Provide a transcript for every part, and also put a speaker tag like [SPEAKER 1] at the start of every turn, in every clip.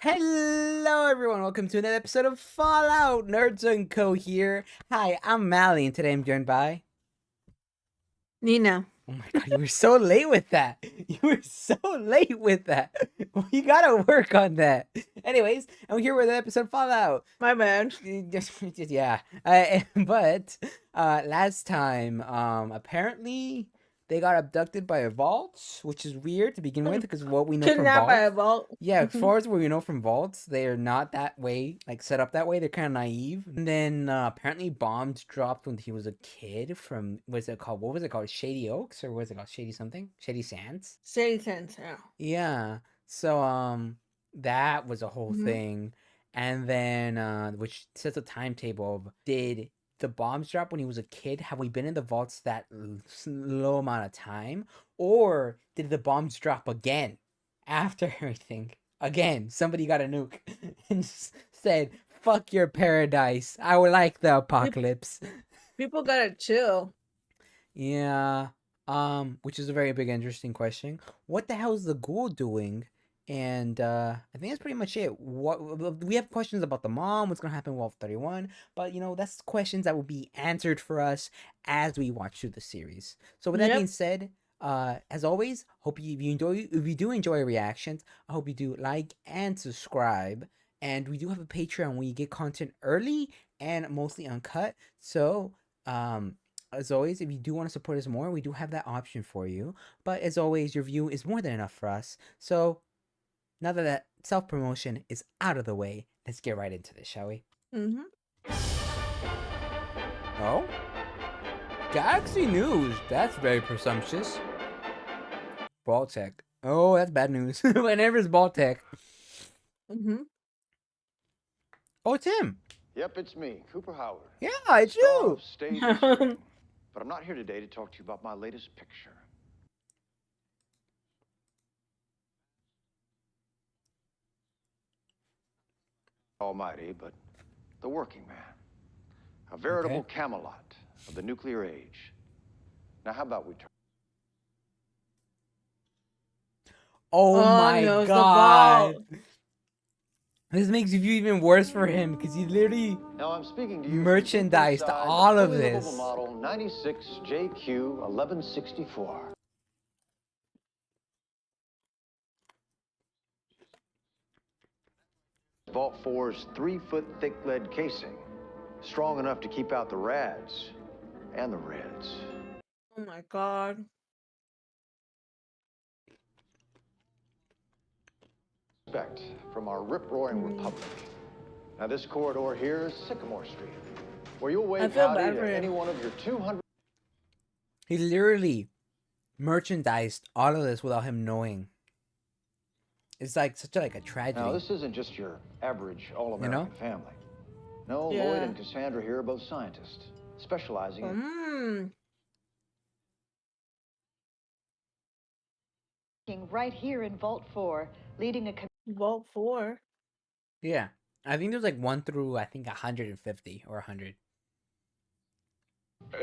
[SPEAKER 1] Hello everyone, welcome to another episode of Fallout Nerds & Co. here. Hi, I'm Mally, and today I'm joined by...
[SPEAKER 2] Nina.
[SPEAKER 1] Oh my god, you were so late with that. You were so late with that. You gotta work on that. Anyways, and we're here with an episode of Fallout.
[SPEAKER 2] My bad.
[SPEAKER 1] Yeah. But last time, apparently they got abducted by a vault, which is weird to begin with, because what we know from
[SPEAKER 2] Kidnapped by a
[SPEAKER 1] vaults.
[SPEAKER 2] vault.
[SPEAKER 1] Yeah, as far as what we know from vaults, they are not that way, like set up that way. They're kind of naive. And then apparently bombs dropped when he was a kid from, what's it called? What was it called? Shady Oaks, or what was it called? Shady something? Shady Sands?
[SPEAKER 2] Shady Sands, yeah.
[SPEAKER 1] Yeah. So that was a whole thing. And then which sets a timetable of, did the bombs drop when he was a kid? Have we been in the vaults that low amount of time? Or did the bombs drop again after everything? Again, somebody got a nuke and said, fuck your paradise. I would like the apocalypse.
[SPEAKER 2] People gotta chill.
[SPEAKER 1] Yeah. Which is a very big interesting question. What the hell is the ghoul doing? And I think that's pretty much it. What we have questions about the mom, what's gonna happen with Wolf 31, but that's questions that will be answered for us as we watch through the series. So with that being said, as always, hope if you do enjoy reactions, I hope you do like and subscribe. And we do have a Patreon where you get content early and mostly uncut. So as always, if you do want to support us more, we do have that option for you. But as always, your view is more than enough for us. So now that self-promotion is out of the way, let's get right into this, shall we? Oh? Galaxy News. That's very presumptuous. Baltech. Oh, that's bad news. Whenever it's Baltech. Oh, it's him.
[SPEAKER 3] Yep, it's me, Cooper Howard.
[SPEAKER 1] Yeah, it's you.
[SPEAKER 3] But I'm not here today to talk to you about my latest picture. Almighty, but the working man. A veritable Camelot of the nuclear age. Now, how about we turn?
[SPEAKER 1] Oh my god. This makes you even worse for him because he literally merchandised all of this.
[SPEAKER 3] Model 96 JQ 1164. Vault 4's 3-foot thick lead casing, strong enough to keep out the rads and the reds.
[SPEAKER 2] Oh my god.
[SPEAKER 3] From our rip-roaring republic. Now this corridor here is Sycamore Street, where you'll wave howdy to any one of your 200.
[SPEAKER 1] He literally merchandised all of this without him knowing. It's like such a tragedy.
[SPEAKER 3] Now this isn't just your average all-American family. No, Lloyd and Cassandra here are both scientists, specializing in
[SPEAKER 4] right here in Vault 4, leading a
[SPEAKER 2] Vault 4.
[SPEAKER 1] Yeah, I think there's like 1 through 150 or 100.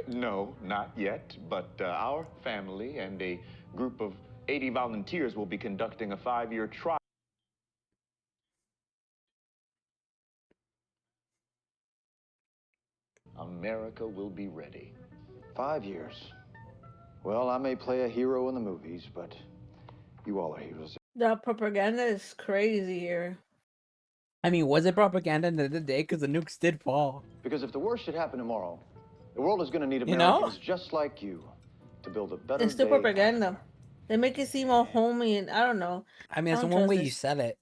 [SPEAKER 5] No, not yet, but our family and a group of 80 volunteers will be conducting a 5-year trial. America will be ready.
[SPEAKER 3] 5 years. Well, I may play a hero in the movies, but you all are heroes.
[SPEAKER 2] The propaganda is crazy here.
[SPEAKER 1] I mean, was it propaganda in the day? Because the nukes did fall.
[SPEAKER 3] Because if the worst should happen tomorrow, the world is going to need Americans just like you to build a better
[SPEAKER 2] It's still propaganda. They make it seem all homey and I don't know.
[SPEAKER 1] I mean, that's the one way you sell it.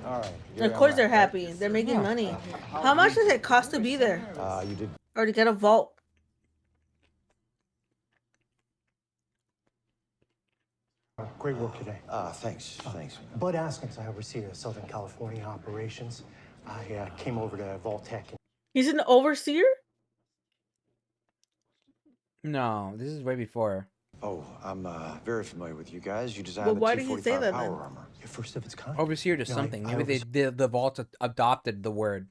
[SPEAKER 3] All right.
[SPEAKER 2] Of course they're happy. They're making money. How much does it cost to be there?
[SPEAKER 3] You did.
[SPEAKER 2] Or to get a vault?
[SPEAKER 6] Great work today.
[SPEAKER 3] Thanks.
[SPEAKER 6] Bud Askins, I oversee the Southern California operations. I came over to Vault-Tec.
[SPEAKER 2] He's an overseer?
[SPEAKER 1] No, this is way before.
[SPEAKER 3] Oh, I'm very familiar with you guys. You designed
[SPEAKER 2] But
[SPEAKER 3] the
[SPEAKER 2] why did he say
[SPEAKER 3] 245
[SPEAKER 2] that
[SPEAKER 3] power
[SPEAKER 2] then?
[SPEAKER 3] armor.
[SPEAKER 6] First of its kind.
[SPEAKER 1] Overseer to something. Maybe the vault adopted the word.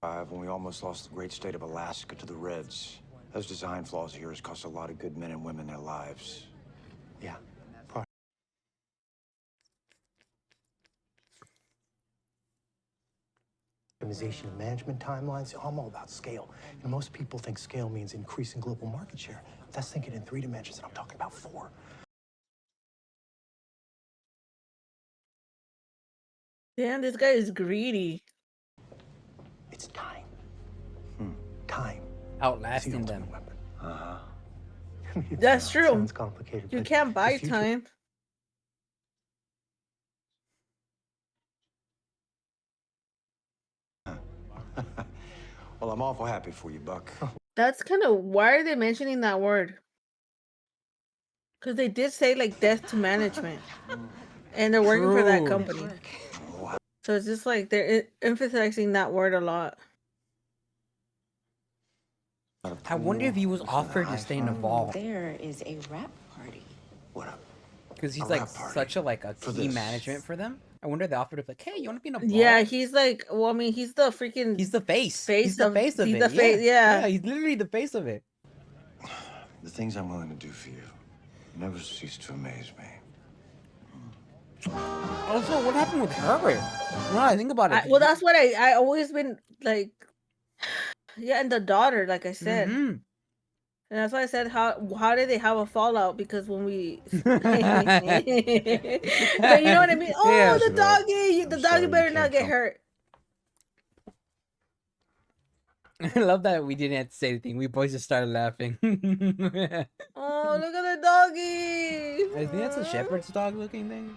[SPEAKER 3] When we almost lost the great state of Alaska to the Reds. Those design flaws of yours cost a lot of good men and women their lives.
[SPEAKER 6] Yeah. Optimization of management timelines. I'm all about scale. And most people think scale means increasing global market share. That's thinking in 3 dimensions, and I'm talking about 4.
[SPEAKER 2] Damn, this guy is greedy.
[SPEAKER 6] It's time. Time.
[SPEAKER 1] Outlasting them.
[SPEAKER 6] Weapon.
[SPEAKER 2] That's true.
[SPEAKER 6] Sounds complicated.
[SPEAKER 2] You
[SPEAKER 6] but
[SPEAKER 2] can't buy
[SPEAKER 6] the future-
[SPEAKER 2] time.
[SPEAKER 7] Well, I'm awful happy for you, Buck.
[SPEAKER 2] That's kind of why are they mentioning that word? Because they did say like death to management, and they're working for that
[SPEAKER 1] True.
[SPEAKER 2] company. So it's just like they're emphasizing that word a lot.
[SPEAKER 1] I wonder if he was offered to stay involved.
[SPEAKER 8] There is a rap party.
[SPEAKER 7] What up?
[SPEAKER 1] Because he's
[SPEAKER 7] A
[SPEAKER 1] like
[SPEAKER 7] rap party
[SPEAKER 1] such a
[SPEAKER 7] for
[SPEAKER 1] key
[SPEAKER 7] this.
[SPEAKER 1] management for them. I wonder if they offered to like, hey, you want to be involved?
[SPEAKER 2] Yeah, he's like, well, I mean, he's the freaking
[SPEAKER 1] He's the face.
[SPEAKER 2] face
[SPEAKER 1] He's the
[SPEAKER 2] of-
[SPEAKER 1] face of
[SPEAKER 2] he's
[SPEAKER 1] it.
[SPEAKER 2] the face, yeah.
[SPEAKER 1] He's literally the face of it.
[SPEAKER 7] The things I'm willing to do for you never cease to amaze me.
[SPEAKER 1] Also, what happened with her? No, I think about it.
[SPEAKER 2] well, that's what I always been like. Yeah, and the daughter, like I said,
[SPEAKER 1] Mhm.
[SPEAKER 2] and that's why I said how did they have a fallout? Because when we, but you know what I mean. Oh,
[SPEAKER 1] Yeah.
[SPEAKER 2] the doggy,
[SPEAKER 7] I'm
[SPEAKER 2] the
[SPEAKER 7] sorry
[SPEAKER 2] doggy
[SPEAKER 7] you
[SPEAKER 2] better not
[SPEAKER 7] can't
[SPEAKER 2] get
[SPEAKER 7] come.
[SPEAKER 2] hurt.
[SPEAKER 1] I love that we didn't have to say anything. We both just started laughing. I
[SPEAKER 2] Oh, look at the doggy.
[SPEAKER 1] think that's a shepherd's dog looking thing.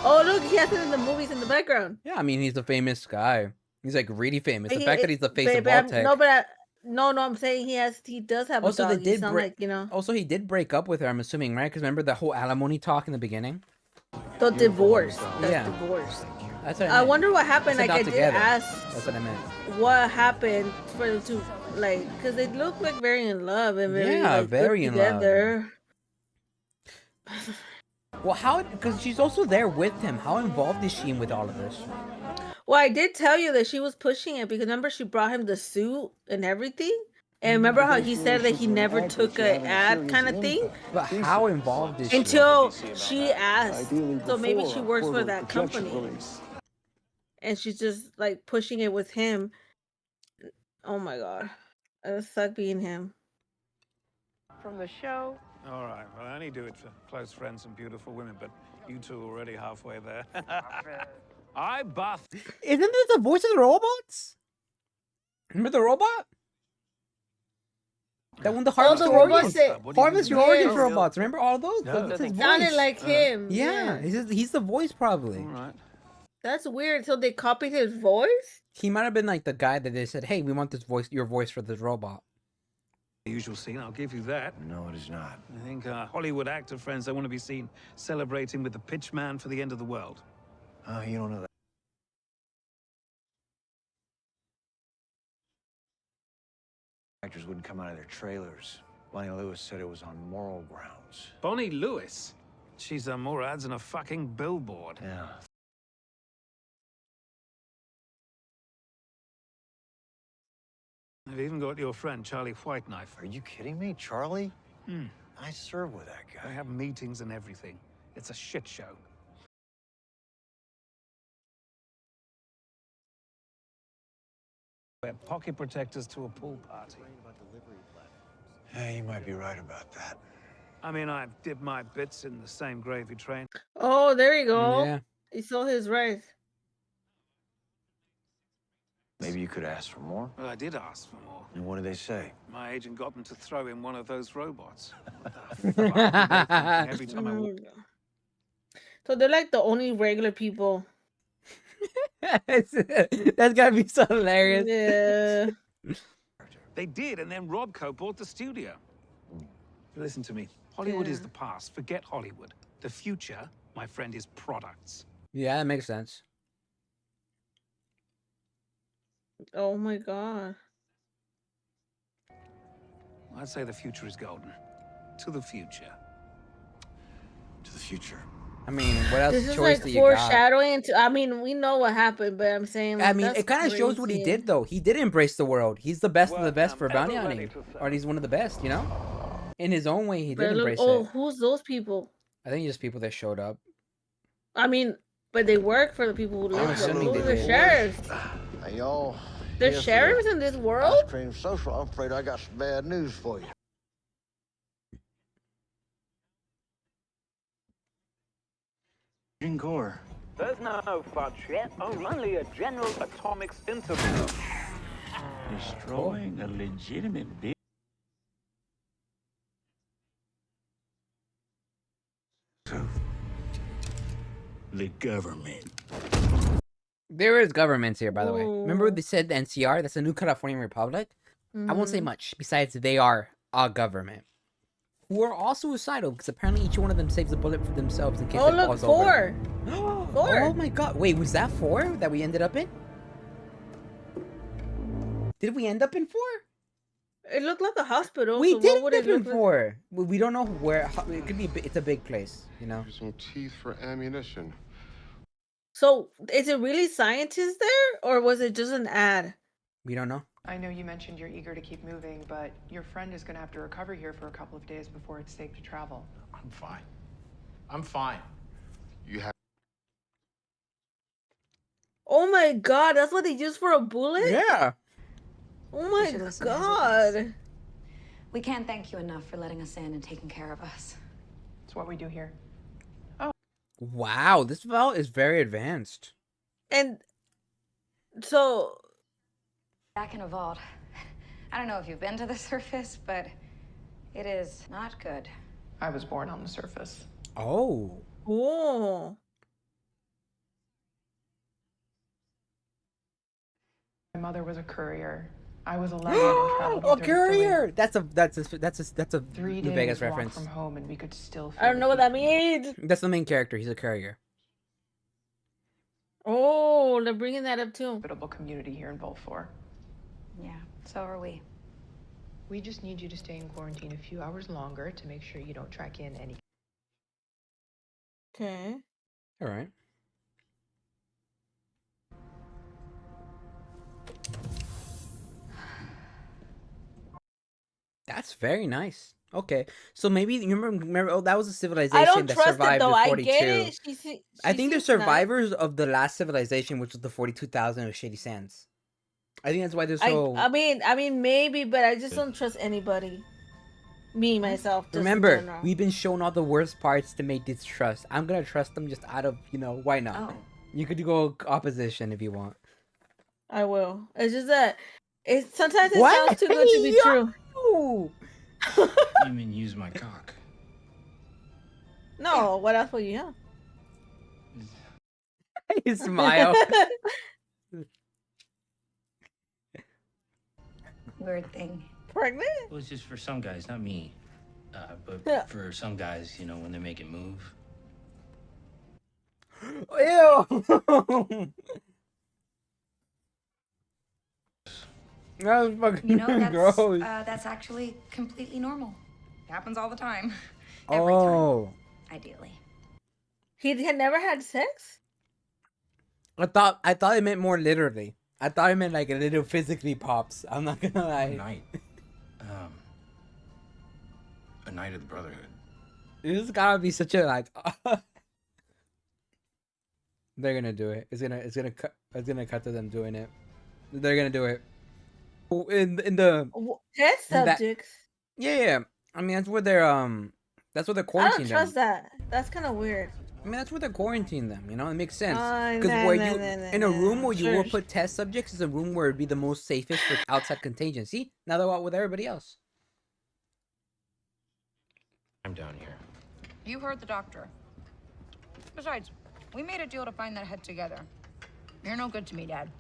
[SPEAKER 2] Oh, look, he has it in the movies in the background.
[SPEAKER 1] Yeah, I mean, he's a famous guy. He's like really famous. The
[SPEAKER 2] He-
[SPEAKER 1] fact that he's the face of
[SPEAKER 2] babe,
[SPEAKER 1] all tech.
[SPEAKER 2] No, but no, I'm saying he does have
[SPEAKER 1] Also,
[SPEAKER 2] a
[SPEAKER 1] they
[SPEAKER 2] dog.
[SPEAKER 1] did
[SPEAKER 2] Sound
[SPEAKER 1] break.
[SPEAKER 2] like, you know,
[SPEAKER 1] Also, he did break up with her. I'm assuming, right? Because remember the whole alimony talk in the beginning.
[SPEAKER 2] the divorce. That's
[SPEAKER 1] Yeah.
[SPEAKER 2] divorce.
[SPEAKER 1] That's what I
[SPEAKER 2] I
[SPEAKER 1] meant.
[SPEAKER 2] wonder what happened.
[SPEAKER 1] Said
[SPEAKER 2] Like
[SPEAKER 1] not
[SPEAKER 2] I did
[SPEAKER 1] together.
[SPEAKER 2] ask
[SPEAKER 1] That's what I meant.
[SPEAKER 2] what happened for them to like, because they look like very in love and very
[SPEAKER 1] Yeah,
[SPEAKER 2] like
[SPEAKER 1] very
[SPEAKER 2] good
[SPEAKER 1] in love.
[SPEAKER 2] together.
[SPEAKER 1] Well, how? Because she's also there with him. How involved is she in with all of this?
[SPEAKER 2] Well, I did tell you that she was pushing it because remember she brought him the suit and everything. And remember how he said that he never took a ad kind of thing
[SPEAKER 1] But how involved is she?
[SPEAKER 2] until she asked. So maybe she works for that company, and she's just like pushing it with him. Oh my god, it suck being him.
[SPEAKER 9] From the show.
[SPEAKER 10] All right, well, I only do it for close friends and beautiful women, but you two are already halfway there. I buff.
[SPEAKER 1] Isn't this the voice of the robots? Remember the robot? That one, the harvest
[SPEAKER 2] the
[SPEAKER 1] your
[SPEAKER 2] robots
[SPEAKER 1] organs.
[SPEAKER 2] that-
[SPEAKER 1] Harvest your organs
[SPEAKER 2] Yes.
[SPEAKER 1] robots. Remember all those?
[SPEAKER 10] No.
[SPEAKER 1] That's his voice.
[SPEAKER 2] Sounded like him.
[SPEAKER 1] Yeah, he's the voice probably.
[SPEAKER 10] All right.
[SPEAKER 2] That's weird. So they copied his voice.
[SPEAKER 1] He might have been like the guy that they said, "Hey, we want this voice, your voice for this robot."
[SPEAKER 10] The usual scene, I'll give you that.
[SPEAKER 7] No, it is not.
[SPEAKER 10] I think Hollywood actor friends, they want to be seen celebrating with the pitch man for the end of the world.
[SPEAKER 7] Oh, you don't know that. Actors wouldn't come out of their trailers. Bonnie Lewis said it was on moral grounds.
[SPEAKER 10] Bonnie Lewis. She's done more ads than a fucking billboard.
[SPEAKER 7] Yeah.
[SPEAKER 10] I've even got your friend, Charlie Whiteknife.
[SPEAKER 7] Are you kidding me, Charlie? I serve with that
[SPEAKER 10] They
[SPEAKER 7] guy.
[SPEAKER 10] have meetings and everything. It's a shit show. Wear pocket protectors to a pool party.
[SPEAKER 7] Yeah, you might be right about that.
[SPEAKER 10] I mean, I've dipped my bits in the same gravy train.
[SPEAKER 2] Oh, there you go.
[SPEAKER 1] Yeah.
[SPEAKER 2] He sold his rights.
[SPEAKER 7] Maybe you could ask for more.
[SPEAKER 10] Well, I did ask for more.
[SPEAKER 7] And what did they say?
[SPEAKER 10] My agent got them to throw in one of those robots. What the fuck are they thinking every time I walk?
[SPEAKER 2] So they're like the only regular people.
[SPEAKER 1] That's gotta be so hilarious.
[SPEAKER 2] Yeah.
[SPEAKER 10] They did, and then Robco bought the studio. Listen to me. Hollywood is
[SPEAKER 2] Yeah.
[SPEAKER 10] the past. Forget Hollywood. The future, my friend, is products.
[SPEAKER 1] Yeah, that makes sense.
[SPEAKER 2] Oh my god.
[SPEAKER 10] I'd say the future is golden. To the future.
[SPEAKER 7] To the future.
[SPEAKER 1] I mean, what else
[SPEAKER 2] This is
[SPEAKER 1] choice
[SPEAKER 2] like
[SPEAKER 1] do you got?
[SPEAKER 2] foreshadowing. I mean, we know what happened, but I'm saying
[SPEAKER 1] I
[SPEAKER 2] like
[SPEAKER 1] mean,
[SPEAKER 2] that's
[SPEAKER 1] it kind of shows what he
[SPEAKER 2] crazy.
[SPEAKER 1] did, though. He did embrace the world. He's the best of the best for bounty hunting, or he's one of the best, you know. In his own way, he did
[SPEAKER 2] But look,
[SPEAKER 1] embrace
[SPEAKER 2] oh,
[SPEAKER 1] it.
[SPEAKER 2] who's those people?
[SPEAKER 1] I think just people that showed up.
[SPEAKER 2] I mean, but they work for the people who live there.
[SPEAKER 1] assuming
[SPEAKER 2] Those
[SPEAKER 1] they
[SPEAKER 2] are
[SPEAKER 1] did.
[SPEAKER 2] sheriffs.
[SPEAKER 3] Hey, y'all.
[SPEAKER 2] There's sheriffs in this world?
[SPEAKER 3] Ice cream social. I'm afraid I got some bad news for you.
[SPEAKER 7] Core.
[SPEAKER 10] There's no fudge yet, only a general atomics interval.
[SPEAKER 7] Destroying a legitimate big. The government.
[SPEAKER 1] There is governments here, by the way. Remember
[SPEAKER 2] Ooh.
[SPEAKER 1] they said the NCR? That's the New California Republic. I won't say
[SPEAKER 2] Mhm.
[SPEAKER 1] much. Besides, they are a government who are all suicidal because apparently each one of them saves a bullet for themselves in case
[SPEAKER 2] Oh,
[SPEAKER 1] it
[SPEAKER 2] look,
[SPEAKER 1] falls
[SPEAKER 2] 4.
[SPEAKER 1] over.
[SPEAKER 2] 4.
[SPEAKER 1] Oh my god! Wait, was that 4 that we ended up in? Did we end up in 4?
[SPEAKER 2] It looked like a hospital.
[SPEAKER 1] We
[SPEAKER 2] So
[SPEAKER 1] did
[SPEAKER 2] what would
[SPEAKER 1] end
[SPEAKER 2] it
[SPEAKER 1] up in
[SPEAKER 2] look like?
[SPEAKER 1] 4. We don't know where. It could be. It's a big place, you know.
[SPEAKER 11] Here's some teeth for ammunition.
[SPEAKER 2] So is it really scientists there, or was it just an ad?
[SPEAKER 1] We don't know.
[SPEAKER 12] I know you mentioned you're eager to keep moving, but your friend is going to have to recover here for a couple of days before it's safe to travel.
[SPEAKER 11] I'm fine. I'm fine. You have.
[SPEAKER 2] Oh my god, that's what they use for a bullet?
[SPEAKER 1] Yeah.
[SPEAKER 2] Oh my god.
[SPEAKER 13] We can't thank you enough for letting us in and taking care of us.
[SPEAKER 12] It's what we do here.
[SPEAKER 1] Wow, this vault is very advanced.
[SPEAKER 2] And so
[SPEAKER 13] Back in a vault. I don't know if you've been to the surface, but it is not good.
[SPEAKER 12] I was born on the surface.
[SPEAKER 1] Oh.
[SPEAKER 2] Oh.
[SPEAKER 12] My mother was a courier. I was 11 and traveled
[SPEAKER 1] A
[SPEAKER 12] with her to
[SPEAKER 1] courier.
[SPEAKER 12] Philly.
[SPEAKER 1] That's a
[SPEAKER 12] 3
[SPEAKER 1] New
[SPEAKER 12] days
[SPEAKER 1] Vegas
[SPEAKER 12] walk
[SPEAKER 1] reference.
[SPEAKER 12] from home, and we could still.
[SPEAKER 2] I don't know what that means.
[SPEAKER 1] That's the main character. He's a courier.
[SPEAKER 2] Oh, they're bringing that up too.
[SPEAKER 12] Hospitable community here in Vault 4.
[SPEAKER 13] Yeah, so are we.
[SPEAKER 14] We just need you to stay in quarantine a few hours longer to make sure you don't track in any.
[SPEAKER 2] Okay.
[SPEAKER 1] All right. That's very nice. Okay, so maybe you remember oh, that was a civilization
[SPEAKER 2] I don't
[SPEAKER 1] that
[SPEAKER 2] trust it
[SPEAKER 1] survived
[SPEAKER 2] though.
[SPEAKER 1] the
[SPEAKER 2] I
[SPEAKER 1] 42.
[SPEAKER 2] get it.
[SPEAKER 1] I think they're
[SPEAKER 2] seems nice.
[SPEAKER 1] survivors of the last civilization, which was the 42,000 of Shady Sands. I think that's why they're so.
[SPEAKER 2] I mean, maybe, but I just don't trust anybody. Me myself. Just in
[SPEAKER 1] Remember,
[SPEAKER 2] general.
[SPEAKER 1] we've been shown all the worst parts to make this trust. I'm gonna trust them just out of why not?
[SPEAKER 13] Oh.
[SPEAKER 1] You could go opposition if you want.
[SPEAKER 2] I will. It's just that sometimes it
[SPEAKER 1] What?
[SPEAKER 2] sounds too good to be true.
[SPEAKER 1] Yo!
[SPEAKER 15] You mean use my cock?
[SPEAKER 2] No, what else will you have?
[SPEAKER 1] You smile.
[SPEAKER 13] Weird thing.
[SPEAKER 2] Pregnant?
[SPEAKER 15] Well, it's just for some guys, not me. But
[SPEAKER 2] Yeah.
[SPEAKER 15] for some guys, when they make it move.
[SPEAKER 1] Ew! That was fucking
[SPEAKER 13] You know,
[SPEAKER 1] gross.
[SPEAKER 13] that's actually completely normal. It happens all the time.
[SPEAKER 1] Oh.
[SPEAKER 13] Ideally.
[SPEAKER 2] He had never had sex?
[SPEAKER 1] I thought it meant more literally. I thought it meant like a little physically pops. I'm not gonna lie.
[SPEAKER 15] A night of the Brotherhood.
[SPEAKER 1] This has gotta be such a like. They're gonna do it. It's gonna cut to them doing it. They're gonna do it. In the
[SPEAKER 2] Test subjects.
[SPEAKER 1] Yeah. I mean that's where they're that's where they're
[SPEAKER 2] I
[SPEAKER 1] quarantined
[SPEAKER 2] don't trust
[SPEAKER 1] them.
[SPEAKER 2] that. That's kind of weird.
[SPEAKER 1] I mean that's where they're quarantined them. It makes sense
[SPEAKER 2] Nah,
[SPEAKER 1] because
[SPEAKER 2] nah,
[SPEAKER 1] in a room where you will
[SPEAKER 2] sure.
[SPEAKER 1] put test subjects is a room where it'd be the most safest for outside contagion. See, now they're out with everybody else.
[SPEAKER 15] I'm down here.
[SPEAKER 16] You heard the doctor. Besides, we made a deal to find that head together. You're no good to me, Dad.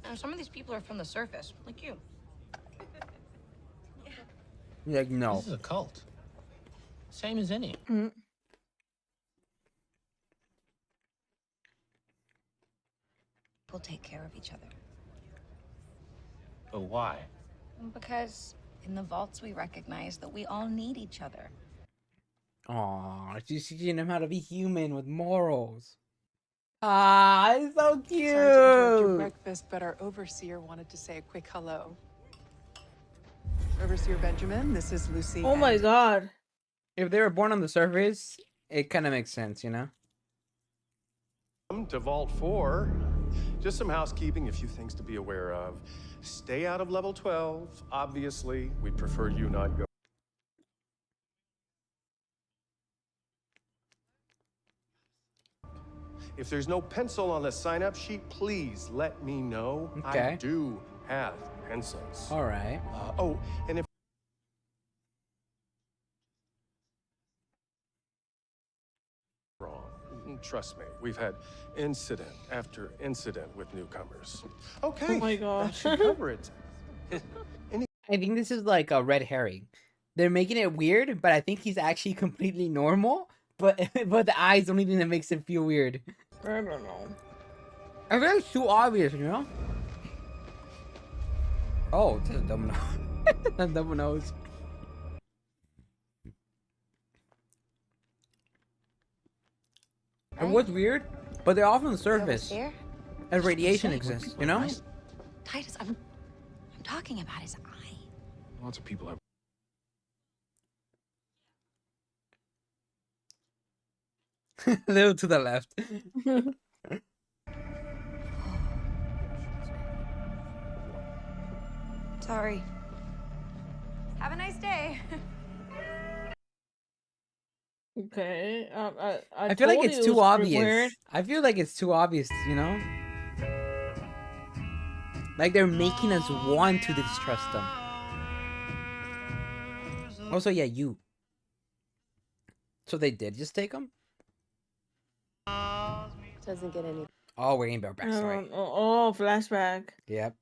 [SPEAKER 16] And some of these people are from the surface, like you.
[SPEAKER 1] Like no.
[SPEAKER 15] This is a cult. Same as any.
[SPEAKER 13] We'll take care of each other.
[SPEAKER 15] But why?
[SPEAKER 16] Because
[SPEAKER 13] In the vaults, we recognize that we all need each other.
[SPEAKER 1] Aw, she's teaching him how to be human with morals. Ah, it's so cute.
[SPEAKER 12] Sorry to interrupt your breakfast, but our overseer wanted to say a quick hello. Overseer Benjamin, this is Lucy.
[SPEAKER 2] Oh my god.
[SPEAKER 1] If they were born on the surface, it kind of makes sense, you know?
[SPEAKER 17] To Vault 4. Just some housekeeping, a few things to be aware of. Stay out of level 12, obviously. We'd prefer you not go. If there's no pencil on the sign-up sheet, please let me know.
[SPEAKER 1] Okay.
[SPEAKER 17] I do have pencils.
[SPEAKER 1] All right.
[SPEAKER 17] Oh, and if wrong, trust me, we've had incident after incident with newcomers. Okay.
[SPEAKER 2] Oh my gosh.
[SPEAKER 17] That should cover it.
[SPEAKER 1] I think this is like a red herring. They're making it weird, but I think he's actually completely normal. But the eyes the only thing that makes it feel weird.
[SPEAKER 2] I don't know.
[SPEAKER 1] I feel like it's too obvious, you know? Oh, it's a double nose. A double nose. And what's weird? But they're off on the surface. And radiation exists, you know?
[SPEAKER 13] Titus, I'm talking about his eye.
[SPEAKER 15] Lots of people have.
[SPEAKER 1] A little to the left.
[SPEAKER 13] Sorry. Have a nice day.
[SPEAKER 2] Okay.
[SPEAKER 1] I feel like
[SPEAKER 2] told
[SPEAKER 1] it's
[SPEAKER 2] you it
[SPEAKER 1] too
[SPEAKER 2] was pretty
[SPEAKER 1] obvious.
[SPEAKER 2] weird.
[SPEAKER 1] I feel like it's too obvious, you know? Like they're making us want to distrust them. Also, yeah, you. So they did just take him?
[SPEAKER 18] Doesn't get any.
[SPEAKER 1] Oh, we're getting our backstory.
[SPEAKER 2] Oh, flashback.
[SPEAKER 1] Yep.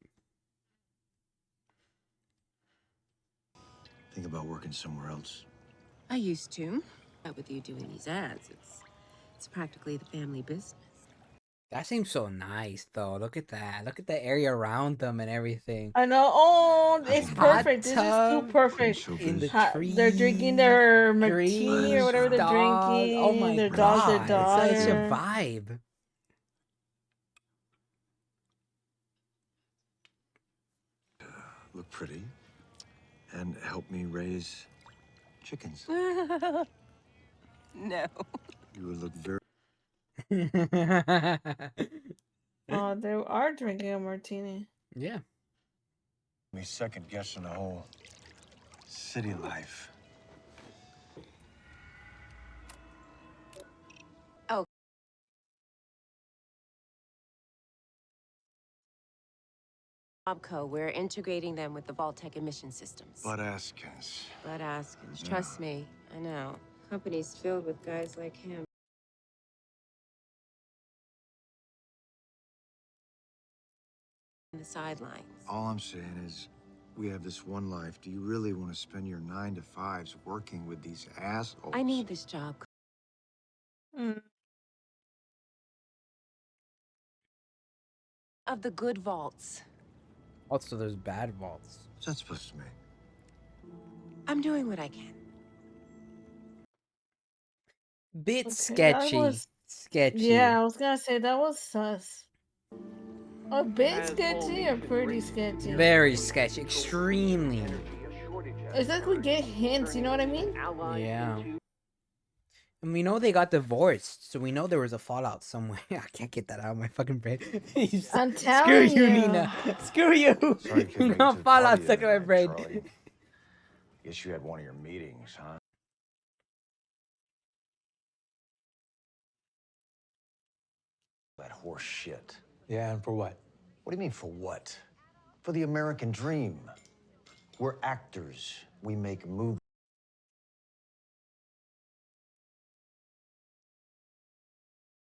[SPEAKER 7] Think about working somewhere else.
[SPEAKER 18] I used to. Not with you doing these ads. It's practically the family business.
[SPEAKER 1] That seems so nice, though. Look at that. Look at the area around them and everything.
[SPEAKER 2] I know. Oh, it's
[SPEAKER 1] Hot
[SPEAKER 2] perfect. This is too
[SPEAKER 1] tub
[SPEAKER 2] perfect.
[SPEAKER 1] in the trees.
[SPEAKER 2] They're drinking their martini or whatever they're
[SPEAKER 1] dog.
[SPEAKER 2] drinking.
[SPEAKER 1] Oh my
[SPEAKER 2] their
[SPEAKER 1] god.
[SPEAKER 2] dog, their daughter.
[SPEAKER 1] It's such a vibe.
[SPEAKER 7] Look pretty. And help me raise chickens.
[SPEAKER 18] No.
[SPEAKER 7] You would look very...
[SPEAKER 2] Oh, they are drinking a martini.
[SPEAKER 1] Yeah.
[SPEAKER 7] Me second guessing the whole city life.
[SPEAKER 18] Oh. Obco, we're integrating them with the Vault-Tec emission systems.
[SPEAKER 7] Bud Askins.
[SPEAKER 18] Bud Askins, trust me, I know. Company's filled with guys like him. On the sidelines.
[SPEAKER 7] All I'm saying is, we have this one life. Do you really want to spend your 9 to 5s working with these assholes?
[SPEAKER 18] I need this job. Of the good vaults.
[SPEAKER 1] Also, there's bad vaults.
[SPEAKER 7] What's that supposed to mean?
[SPEAKER 18] I'm doing what I can.
[SPEAKER 1] Bit
[SPEAKER 2] Okay,
[SPEAKER 1] sketchy.
[SPEAKER 2] that was-
[SPEAKER 1] Sketchy.
[SPEAKER 2] Yeah, I was gonna say that was sus. A bit sketchy or pretty sketchy?
[SPEAKER 1] Very sketchy. Extremely.
[SPEAKER 2] It's like we get hints, you know what I mean?
[SPEAKER 1] Yeah. And we know they got divorced, so we know there was a fallout somewhere. I can't get that out of my fucking brain.
[SPEAKER 2] I'm
[SPEAKER 1] Screw
[SPEAKER 2] telling
[SPEAKER 1] you,
[SPEAKER 2] you.
[SPEAKER 1] Nina. Screw you. You got fallout stuck in my brain.
[SPEAKER 7] Guess you had one of your meetings, huh? That horse shit.
[SPEAKER 6] Yeah, and for what?
[SPEAKER 7] What do you mean, for what? For the American dream. We're actors. We make movies.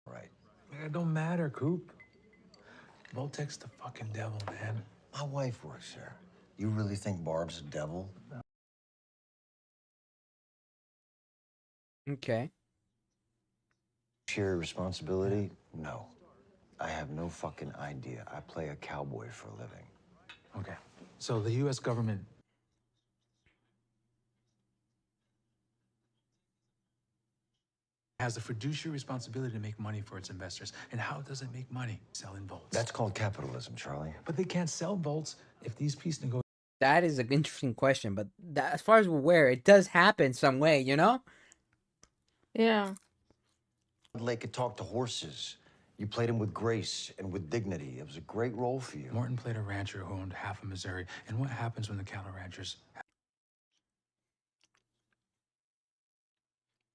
[SPEAKER 7] Right.
[SPEAKER 6] It don't matter, Coop. Vault-Tec's the fucking devil, man.
[SPEAKER 7] My wife works there. You really think Barb's a devil?
[SPEAKER 1] Okay.
[SPEAKER 7] Share responsibility? No. I have no fucking idea. I play a cowboy for a living.
[SPEAKER 6] Okay. So the U.S. government
[SPEAKER 19] has the fiduciary responsibility to make money for its investors. And how does it make money? Selling vaults.
[SPEAKER 7] That's called capitalism, Charlie.
[SPEAKER 19] But they can't sell vaults if these peace negotiations.
[SPEAKER 1] That is an interesting question, but that, as far as we're aware, it does happen some way, you know?
[SPEAKER 2] Yeah.
[SPEAKER 7] Lake could talk to horses. You played him with grace and with dignity. It was a great role for you.
[SPEAKER 19] Morton played a rancher who owned half of Missouri. And what happens when the cattle ranchers...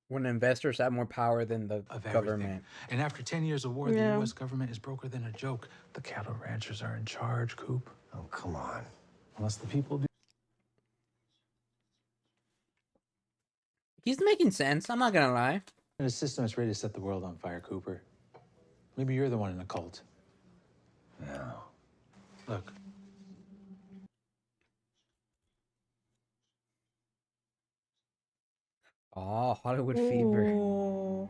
[SPEAKER 1] When investors have more power than the government.
[SPEAKER 19] And after 10 years of war, the U.S. government is broker than a joke. The cattle ranchers are in charge, Coop.
[SPEAKER 7] Oh, come on.
[SPEAKER 19] Unless the people do.
[SPEAKER 1] He's making sense. I'm not gonna lie.
[SPEAKER 19] And a system that's ready to set the world on fire, Cooper. Maybe you're the one in the cult.
[SPEAKER 7] No.
[SPEAKER 19] Look.
[SPEAKER 1] Oh, Hollywood fever.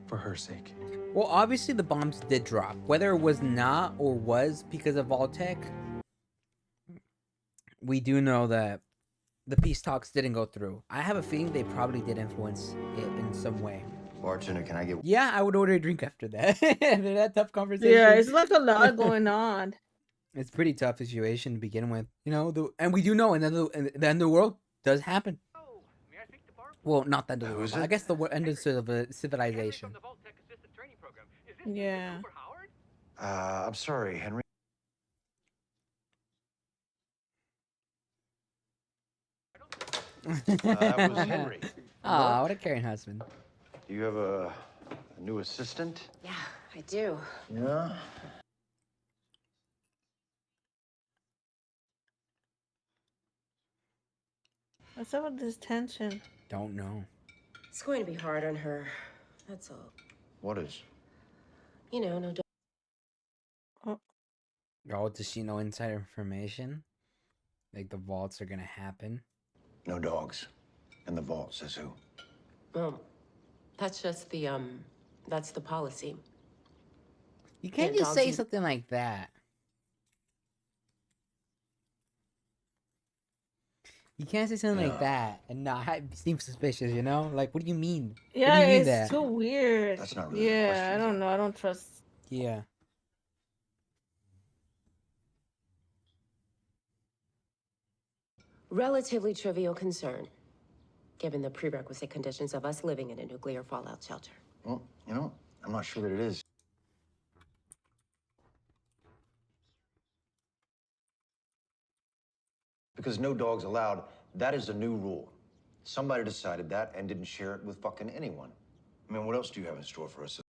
[SPEAKER 19] For her sake.
[SPEAKER 1] Well, obviously the bombs did drop. Whether it was not or was because of Vault-Tec, we do know that the peace talks didn't go through. I have a feeling they probably did influence it in some way.
[SPEAKER 7] Bartender, can I get...
[SPEAKER 1] Yeah, I would order a drink after that. After that tough conversation.
[SPEAKER 2] Yeah, it's like a lot going on.
[SPEAKER 1] It's a pretty tough situation to begin with. You know, and we do know the end of the world does happen. Well, not the end of the world. I guess the end of civilization.
[SPEAKER 2] Yeah.
[SPEAKER 7] I'm sorry, Henry. That was Henry.
[SPEAKER 1] Aw, what a caring husband.
[SPEAKER 7] Do you have a new assistant?
[SPEAKER 18] Yeah, I do.
[SPEAKER 7] Yeah?
[SPEAKER 2] What's up with this tension?
[SPEAKER 1] Don't know.
[SPEAKER 18] It's going to be hard on her. That's all.
[SPEAKER 7] What is?
[SPEAKER 18] You know, no.
[SPEAKER 1] Oh, does she know inside information? Like the vaults are gonna happen?
[SPEAKER 7] No dogs. In the vault, says who?
[SPEAKER 18] Well, that's just the, that's the policy.
[SPEAKER 1] You can't
[SPEAKER 18] Yeah,
[SPEAKER 1] just say
[SPEAKER 18] dogs-
[SPEAKER 1] something like that. You can't say something like that and not seem suspicious, you know? Like, what do you mean?
[SPEAKER 2] Yeah,
[SPEAKER 1] what do you mean
[SPEAKER 2] it's
[SPEAKER 1] that?
[SPEAKER 2] too weird.
[SPEAKER 7] That's not really a
[SPEAKER 2] Yeah,
[SPEAKER 7] question,
[SPEAKER 2] I don't know. I don't trust.
[SPEAKER 1] Yeah.
[SPEAKER 18] Relatively trivial concern, given the prerequisite conditions of us living in a nuclear fallout shelter.
[SPEAKER 7] Well, you know, I'm not sure that it is. Because no dogs allowed, that is a new rule. Somebody decided that and didn't share it with fucking anyone. I mean, what else do you have in store for us?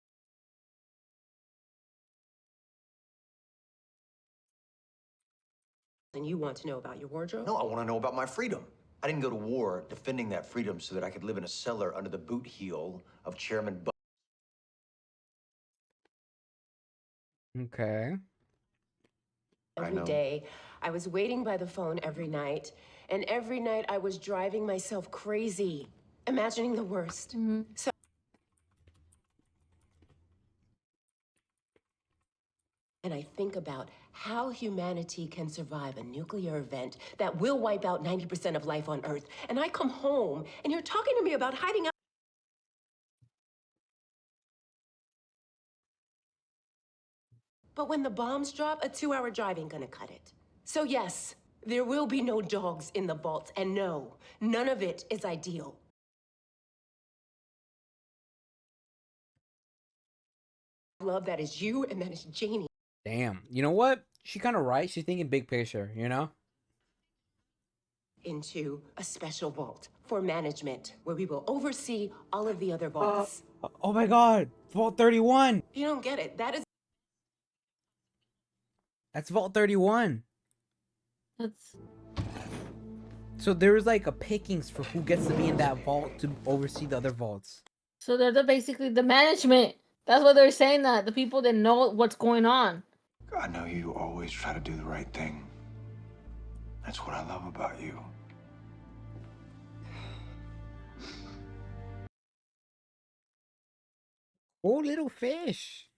[SPEAKER 18] And you want to know about your wardrobe?
[SPEAKER 7] No, I want to know about my freedom. I didn't go to war defending that freedom so that I could live in a cellar under the boot heel of Chairman
[SPEAKER 1] Okay.
[SPEAKER 18] Every day, I was waiting by the phone every night, and every night I was driving myself crazy, imagining the worst. So and I think about how humanity can survive a nuclear event that will wipe out 90% of life on Earth. And I come home, and you're talking to me about hiding out. But when the bombs drop, a 2-hour drive ain't gonna cut it. So yes, there will be no dogs in the vault, and no, none of it is ideal. Love, that is you, and that is Janie.
[SPEAKER 1] Damn. You know what? She kind of right. She's thinking big picture, you know?
[SPEAKER 18] Into a special vault for management, where we will oversee all of the other vaults.
[SPEAKER 1] Oh my god. Vault 31.
[SPEAKER 18] You don't get it. That is.
[SPEAKER 1] That's Vault 31.
[SPEAKER 2] That's.
[SPEAKER 1] So there's like a pickings for who gets to be in that vault to oversee the other vaults.
[SPEAKER 2] So they're basically the management. That's what they're saying, that the people that know what's going on.
[SPEAKER 7] I know you always try to do the right thing. That's what I love about you.
[SPEAKER 1] Oh, little fish.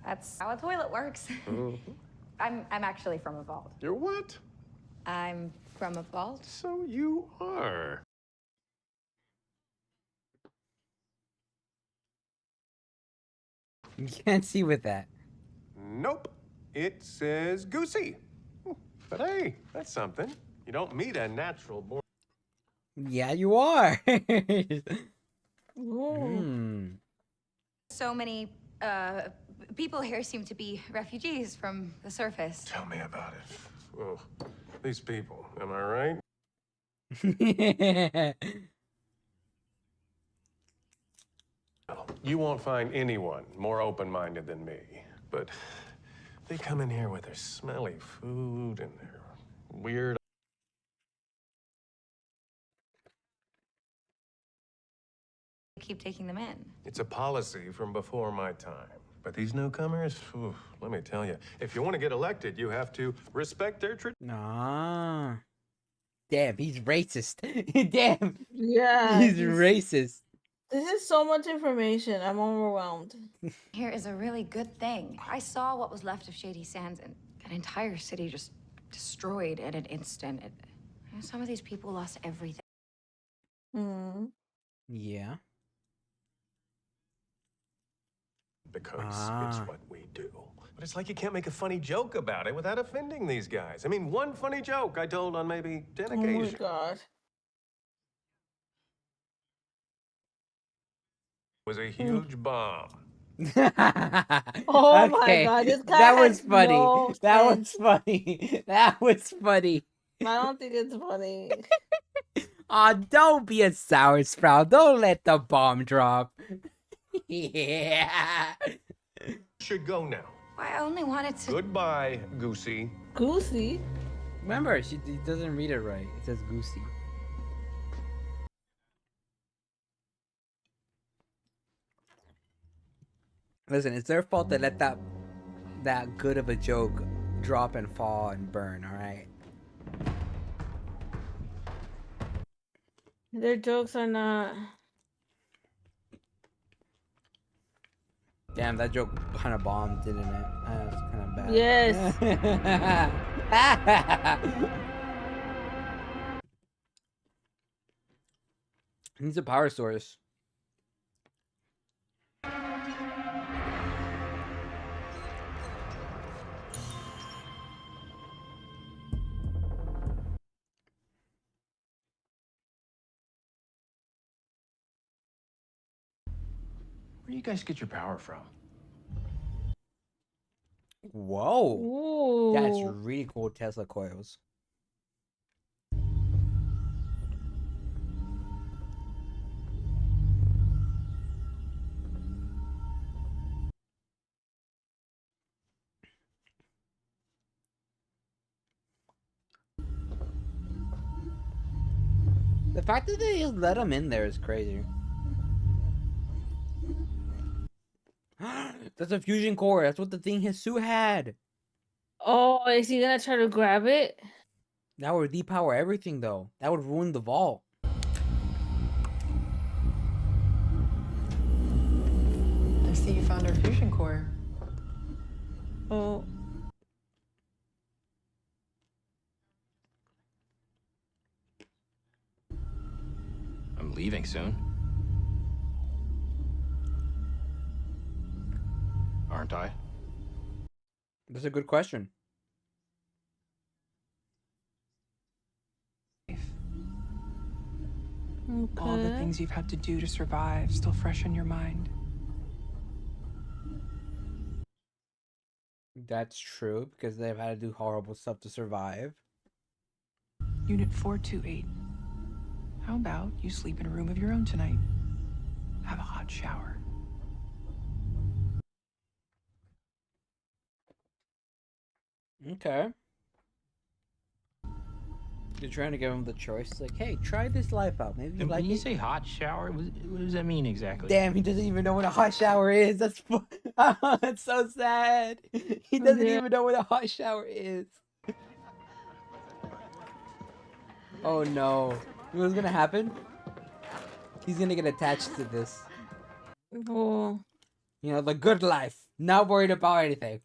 [SPEAKER 16] That's how a toilet works. I'm actually from a vault.
[SPEAKER 17] You're what?
[SPEAKER 16] I'm from a vault.
[SPEAKER 17] So you are.
[SPEAKER 1] You can't see with that.
[SPEAKER 17] Nope. It says Goosey. But hey, that's something. You don't meet a natural born.
[SPEAKER 1] Yeah, you are.
[SPEAKER 13] So many people here seem to be refugees from the surface.
[SPEAKER 17] Tell me about it. Oh, these people, am I right? You won't find anyone more open-minded than me, but they come in here with their smelly food and their weird.
[SPEAKER 13] Keep taking them in.
[SPEAKER 17] It's a policy from before my time. But these newcomers, let me tell you, if you want to get elected, you have to respect their tradition.
[SPEAKER 1] Nah. Damn, he's racist. Damn.
[SPEAKER 2] Yeah.
[SPEAKER 1] He's racist.
[SPEAKER 2] This is so much information. I'm overwhelmed.
[SPEAKER 13] Here is a really good thing. I saw what was left of Shady Sands, and an entire city just destroyed in an instant. Some of these people lost everything.
[SPEAKER 1] Yeah.
[SPEAKER 17] Because it's what we do. But it's like you can't make a funny joke about it without offending these guys. I mean, one funny joke I told on maybe 10 occasions.
[SPEAKER 2] Oh my God.
[SPEAKER 17] Was a huge bomb.
[SPEAKER 2] Oh my God, this guy
[SPEAKER 1] that was
[SPEAKER 2] has
[SPEAKER 1] funny.
[SPEAKER 2] no
[SPEAKER 1] That
[SPEAKER 2] sense.
[SPEAKER 1] was funny. That was funny.
[SPEAKER 2] I don't think it's funny.
[SPEAKER 1] Aw, don't be a sour sprout. Don't let the bomb drop. Yeah.
[SPEAKER 17] Should go now.
[SPEAKER 13] I only wanted to.
[SPEAKER 17] Goodbye, Goosey.
[SPEAKER 2] Goosey?
[SPEAKER 1] Remember, she doesn't read it right. It says Goosey. Listen, it's their fault they let that good of a joke drop and fall and burn, alright?
[SPEAKER 2] Their jokes are not.
[SPEAKER 1] Damn, that joke kind of bombed, didn't it? That was kind of bad.
[SPEAKER 2] Yes.
[SPEAKER 1] Needs a power source.
[SPEAKER 15] Where do you guys get your power from?
[SPEAKER 1] Whoa.
[SPEAKER 2] Ooh.
[SPEAKER 1] That's really cool Tesla coils. The fact that they just let him in there is crazy. That's a fusion core. That's what the thing his suit had.
[SPEAKER 2] Oh, is he gonna try to grab it?
[SPEAKER 1] That would depower everything, though. That would ruin the vault.
[SPEAKER 12] I see you found our fusion core.
[SPEAKER 2] Oh.
[SPEAKER 15] I'm leaving soon. Aren't I?
[SPEAKER 1] That's a good question.
[SPEAKER 2] Okay.
[SPEAKER 14] All the things you've had to do to survive still fresh in your mind.
[SPEAKER 1] That's true, because they've had to do horrible stuff to survive.
[SPEAKER 14] Unit 428. How about you sleep in a room of your own tonight? Have a hot shower.
[SPEAKER 1] Okay. You're trying to give him the choice. Like, hey, try this life out. Maybe you
[SPEAKER 15] And
[SPEAKER 1] like
[SPEAKER 15] when you
[SPEAKER 1] it.
[SPEAKER 15] say hot shower, what does that mean exactly?
[SPEAKER 1] Damn, he doesn't even know what a hot shower is. That's that's so sad. He doesn't even know what a hot shower is. Oh no. You know what's gonna happen? He's gonna get attached to this.
[SPEAKER 2] Oh.
[SPEAKER 1] You know, the good life. Not worried about anything.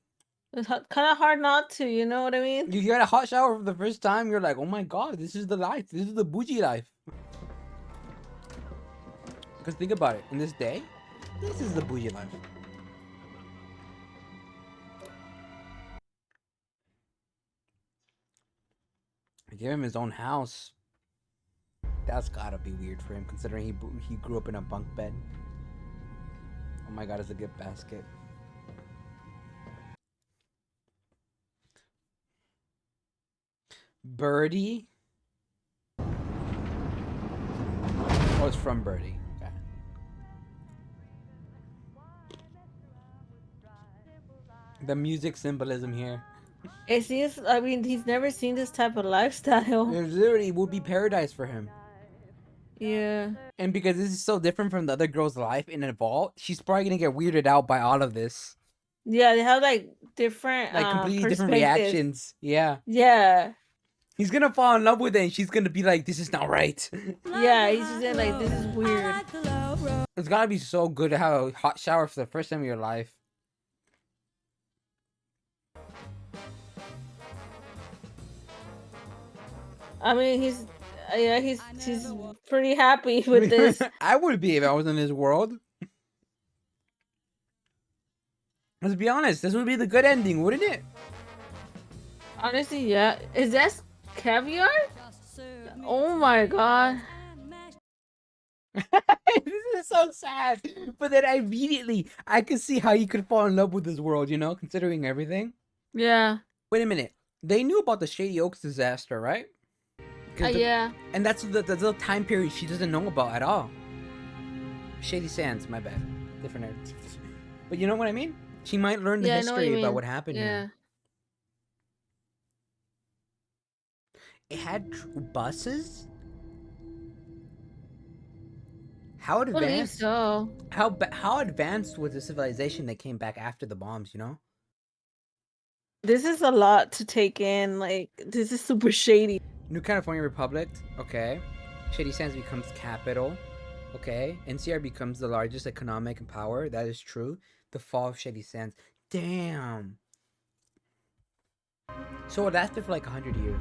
[SPEAKER 2] It's kind of hard not to, you know what I mean?
[SPEAKER 1] You get a hot shower for the first time, you're like, oh my god, this is the life. This is the bougie life. Because think about it. In this day, this is the bougie life. Give him his own house. That's gotta be weird for him, considering he grew up in a bunk bed. Oh my god, it's a gift basket. Birdie? Oh, it's from Birdie. Okay. The music symbolism here.
[SPEAKER 2] It seems, I mean, he's never seen this type of lifestyle.
[SPEAKER 1] It literally would be paradise for him.
[SPEAKER 2] Yeah.
[SPEAKER 1] And because this is so different from the other girl's life in a vault, she's probably gonna get weirded out by all of this.
[SPEAKER 2] Yeah, they have like different,
[SPEAKER 1] Like completely different
[SPEAKER 2] perspectives.
[SPEAKER 1] reactions. Yeah.
[SPEAKER 2] Yeah.
[SPEAKER 1] He's gonna fall in love with it, and she's gonna be like, "This is not right."
[SPEAKER 2] Yeah, he's just saying like, this is weird.
[SPEAKER 1] It's gotta be so good to have a hot shower for the first time in your life.
[SPEAKER 2] I mean, he's pretty happy with this.
[SPEAKER 1] I would be if I was in this world. Let's be honest, this would be the good ending, wouldn't it?
[SPEAKER 2] Honestly, yeah. Is that caviar? Oh my god.
[SPEAKER 1] This is so sad. But then I could see how you could fall in love with this world, you know, considering everything.
[SPEAKER 2] Yeah.
[SPEAKER 1] Wait a minute. They knew about the Shady Oaks disaster, right?
[SPEAKER 2] Yeah.
[SPEAKER 1] And that's the time period she doesn't know about at all. Shady Sands, my bad. Different area. But you know what I mean? She might learn the history about what happened here. It had buses? How advanced?
[SPEAKER 2] So.
[SPEAKER 1] How advanced was the civilization that came back after the bombs, you know?
[SPEAKER 2] This is a lot to take in. Like, this is super shady.
[SPEAKER 1] New California Republic. Okay. Shady Sands becomes capital. Okay. NCR becomes the largest economic power. That is true. The fall of Shady Sands. Damn. So it lasted for like 100 years.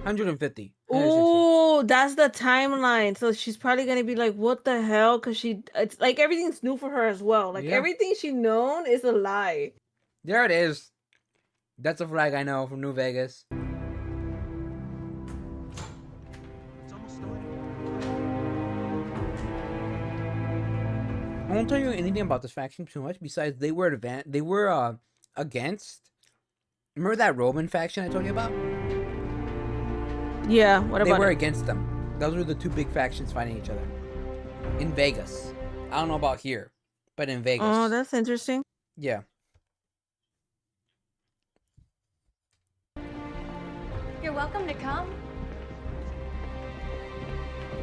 [SPEAKER 1] 150.
[SPEAKER 2] Oh, that's the timeline. So she's probably gonna be like, "What the hell?" Because it's like everything's new for her as well. Like everything she known is a lie.
[SPEAKER 1] There it is. That's a flag I know from New Vegas. I won't tell you anything about this faction too much. Besides, they were against. Remember that Roman faction I told you about?
[SPEAKER 2] Yeah. What about?
[SPEAKER 1] They were against them. Those were the two big factions fighting each other in Vegas. I don't know about here, but in Vegas.
[SPEAKER 2] Oh, that's interesting.
[SPEAKER 1] Yeah.
[SPEAKER 8] You're welcome to come.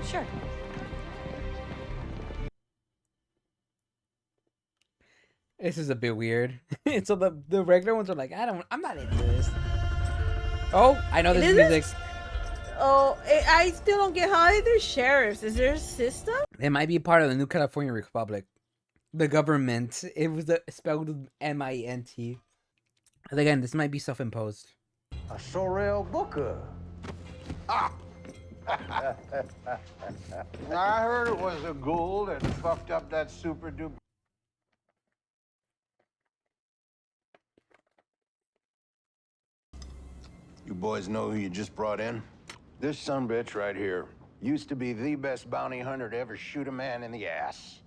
[SPEAKER 8] Sure.
[SPEAKER 1] This is a bit weird. So the regular ones are like, I'm not into this. Oh, I know this music.
[SPEAKER 2] Oh, I still don't get how they're sheriffs. Is there a system?
[SPEAKER 1] It might be part of the New California Republic. The government. It was spelled mint. And again, this might be self-imposed.
[SPEAKER 20] A Sorrel Booker. Ah! I heard it was a ghoul that fucked up that super duper.
[SPEAKER 21] You boys know who you just brought in?
[SPEAKER 20] This sumbitch right here used to be the best bounty hunter to ever shoot a man in the ass.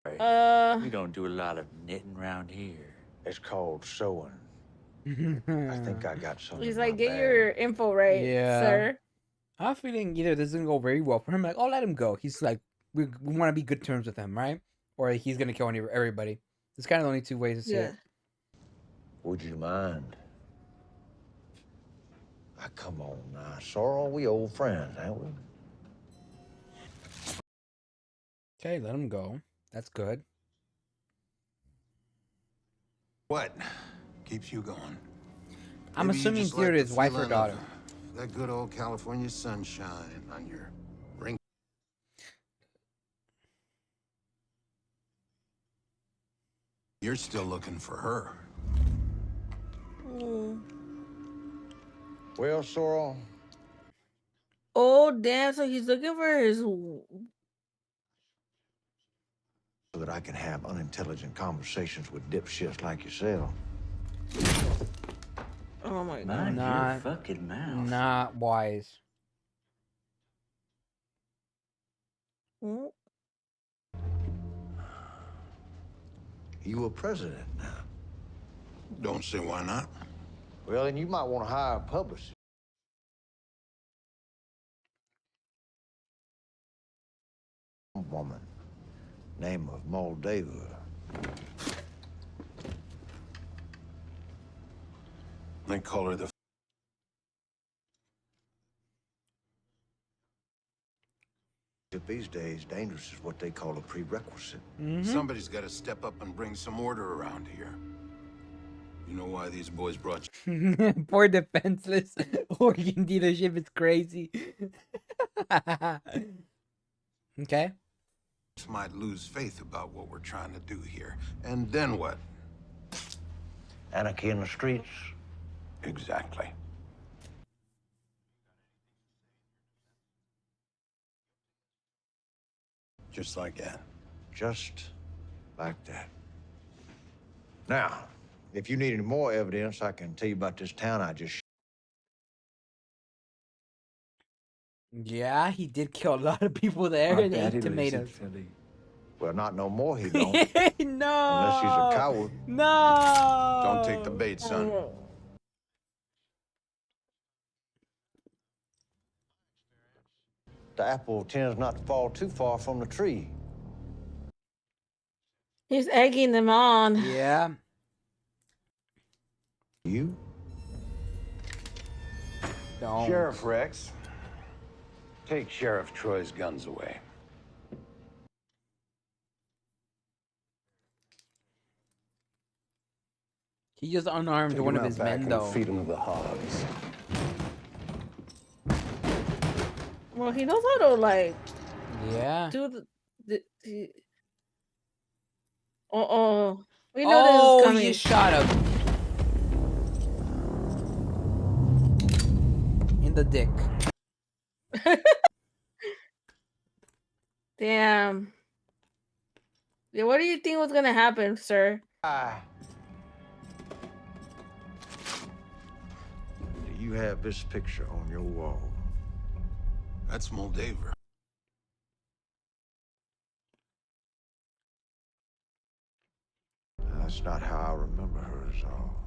[SPEAKER 22] We don't do a lot of knitting around here.
[SPEAKER 20] It's called sewing. I think I got something.
[SPEAKER 2] He's like, get your info right, sir.
[SPEAKER 1] I'm feeling either this doesn't go very well for him. Like, oh, let him go. He's like, we want to be good terms with him, right? Or he's gonna kill everybody. There's kind of the only two ways to see it.
[SPEAKER 20] Would you mind? Come on now, Sorrel. We old friends, ain't we?
[SPEAKER 1] Okay, let him go. That's good.
[SPEAKER 21] What keeps you going?
[SPEAKER 1] I'm assuming Theater is wife or daughter.
[SPEAKER 21] That good old California sunshine on your ring. You're still looking for her.
[SPEAKER 20] Well, Sorrel.
[SPEAKER 2] Oh, damn. So he's looking for his
[SPEAKER 7] so that I can have unintelligent conversations with dipshits like yourself.
[SPEAKER 2] Oh my god.
[SPEAKER 22] Mind your fucking mouth.
[SPEAKER 1] Not wise.
[SPEAKER 2] Mm.
[SPEAKER 20] You a president now. Don't see why not.
[SPEAKER 7] Well, then you might want to hire a publicist. Woman, name of Moldova.
[SPEAKER 20] They call her the.
[SPEAKER 7] These days, dangerous is what they call a prerequisite.
[SPEAKER 20] Somebody's got to step up and bring some order around here. You know why these boys brought you?
[SPEAKER 1] Poor defenseless organ dealership is crazy. Okay.
[SPEAKER 20] Might lose faith about what we're trying to do here. And then what?
[SPEAKER 7] Anarchy in the streets.
[SPEAKER 20] Exactly. Just like that.
[SPEAKER 7] Just like that. Now, if you need any more evidence, I can tell you about this town I just.
[SPEAKER 1] Yeah, he did kill a lot of people there and ate tomatoes.
[SPEAKER 7] Well, not no more, he don't.
[SPEAKER 1] No.
[SPEAKER 7] Unless he's a coward.
[SPEAKER 1] No.
[SPEAKER 20] Don't take the bait, son.
[SPEAKER 7] The apple tends not to fall too far from the tree.
[SPEAKER 2] He's egging them on.
[SPEAKER 1] Yeah.
[SPEAKER 7] You?
[SPEAKER 1] Don't.
[SPEAKER 20] Sheriff Rex, take Sheriff Troy's guns away.
[SPEAKER 1] He just unarmed
[SPEAKER 20] Take
[SPEAKER 1] one
[SPEAKER 20] him
[SPEAKER 1] of
[SPEAKER 20] out
[SPEAKER 1] his
[SPEAKER 20] back
[SPEAKER 1] men,
[SPEAKER 20] and
[SPEAKER 1] though.
[SPEAKER 20] feed him to the hogs.
[SPEAKER 2] Well, he knows how to like.
[SPEAKER 1] Yeah.
[SPEAKER 2] Do the oh. We know
[SPEAKER 1] Oh,
[SPEAKER 2] this is coming.
[SPEAKER 1] you shot him. In the dick.
[SPEAKER 2] Damn. Yeah, what do you think was gonna happen, sir?
[SPEAKER 7] Do you have this picture on your wall?
[SPEAKER 20] That's Moldova.
[SPEAKER 7] That's not how I remember her at all.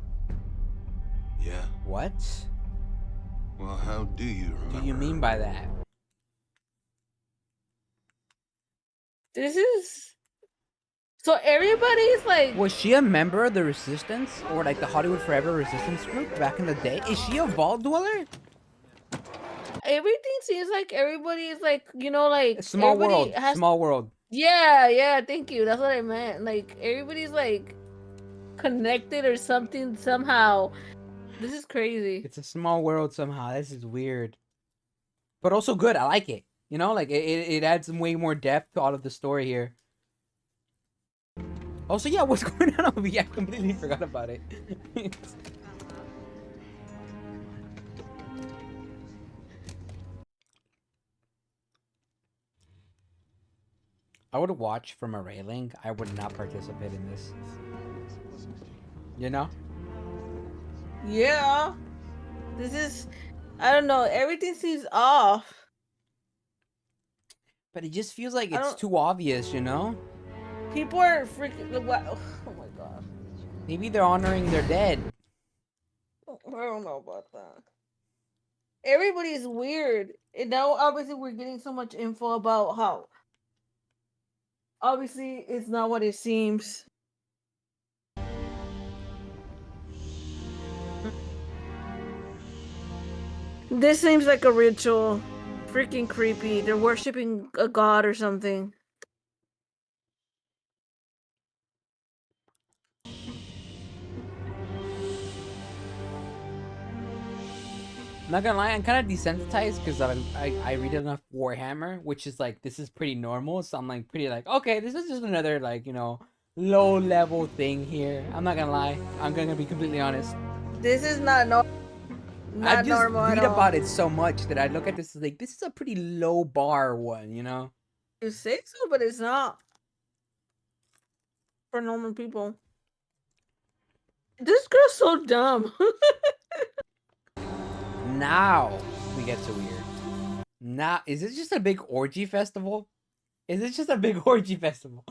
[SPEAKER 20] Yeah?
[SPEAKER 1] What?
[SPEAKER 20] Well, how do you remember?
[SPEAKER 1] What do you mean by that?
[SPEAKER 2] This is so everybody's like.
[SPEAKER 1] Was she a member of the Resistance? Or like the Hollywood Forever Resistance group back in the day? Is she a vault dweller?
[SPEAKER 2] Everything seems like everybody is like, like
[SPEAKER 1] Small
[SPEAKER 2] everybody
[SPEAKER 1] world.
[SPEAKER 2] has.
[SPEAKER 1] Small world.
[SPEAKER 2] Yeah, thank you. That's what I meant. Like everybody's like connected or something somehow. This is crazy.
[SPEAKER 1] It's a small world somehow. This is weird. But also good. I like it. You know, like it adds some way more depth to all of the story here. Also, yeah, what's going on over here? I completely forgot about it. I would watch from a railing. I would not participate in this. You know?
[SPEAKER 2] Yeah. This is, I don't know. Everything seems off.
[SPEAKER 1] But it just feels like it's too obvious, you know?
[SPEAKER 2] People are freaking. Oh my god.
[SPEAKER 1] Maybe they're honoring their dead.
[SPEAKER 2] I don't know about that. Everybody's weird. And now, obviously, we're getting so much info about how. Obviously, it's not what it seems. This seems like a ritual. Freaking creepy. They're worshiping a god or something.
[SPEAKER 1] Not gonna lie, I'm kind of desensitized because I read enough Warhammer, which is like, this is pretty normal. So I'm like, pretty like, okay, this is just another like, you know, low level thing here. I'm not gonna lie. I'm gonna be completely honest.
[SPEAKER 2] This is not normal.
[SPEAKER 1] I just
[SPEAKER 2] normal
[SPEAKER 1] read
[SPEAKER 2] at all.
[SPEAKER 1] about it so much that I look at this as like, this is a pretty low bar one, you know?
[SPEAKER 2] You say so, but it's not. for normal people. This girl's so dumb.
[SPEAKER 1] Now we get to weird. Now, is this just a big orgy festival? Is this just a big orgy festival?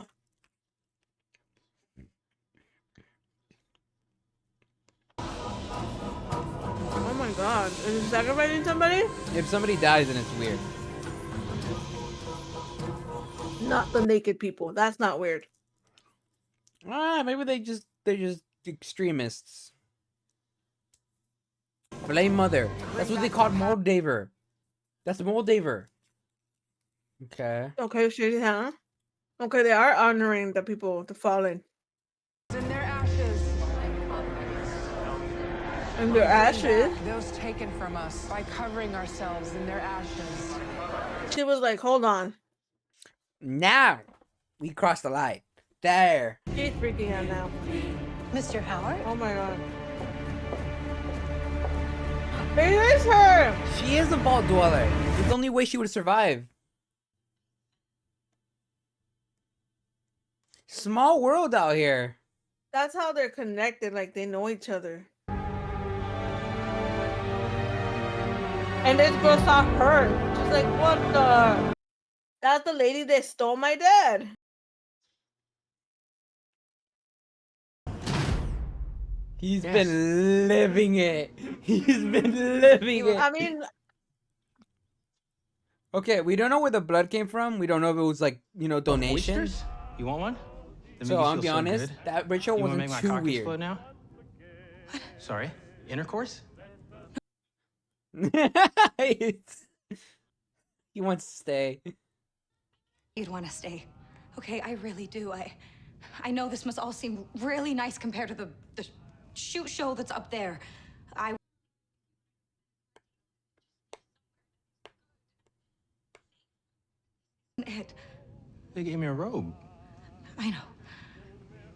[SPEAKER 2] Oh my god. Is it sacrificing somebody?
[SPEAKER 1] If somebody dies, then it's weird.
[SPEAKER 2] Not the naked people. That's not weird.
[SPEAKER 1] Maybe they're just extremists. Flame Mother. That's what they called Moldaver. That's Moldaver. Okay.
[SPEAKER 2] Okay, shady, huh? Okay, they are honoring the people, the fallen.
[SPEAKER 12] In their ashes.
[SPEAKER 2] In their ashes?
[SPEAKER 12] Those taken from us by covering ourselves in their ashes.
[SPEAKER 2] She was like, hold on.
[SPEAKER 1] Now we crossed the line. There.
[SPEAKER 2] She's freaking out now.
[SPEAKER 8] Mr. Howard?
[SPEAKER 2] Oh my god. It is her!
[SPEAKER 1] She is a vault dweller. It's the only way she would survive. Small world out here.
[SPEAKER 2] That's how they're connected, like they know each other. And this girl saw her. She's like, what the? That's the lady that stole my dad.
[SPEAKER 1] He's been living it. He's been living it.
[SPEAKER 2] I mean,
[SPEAKER 1] okay, we don't know where the blood came from. We don't know if it was like, donation.
[SPEAKER 15] Oysters? You want one?
[SPEAKER 1] So I'll be honest, that ritual wasn't too weird.
[SPEAKER 15] Now? Sorry, intercourse?
[SPEAKER 1] He wants to stay.
[SPEAKER 13] You'd want to stay. Okay, I really do. I know this must all seem really nice compared to the shoot show that's up there.
[SPEAKER 15] They gave me a robe.
[SPEAKER 13] I know.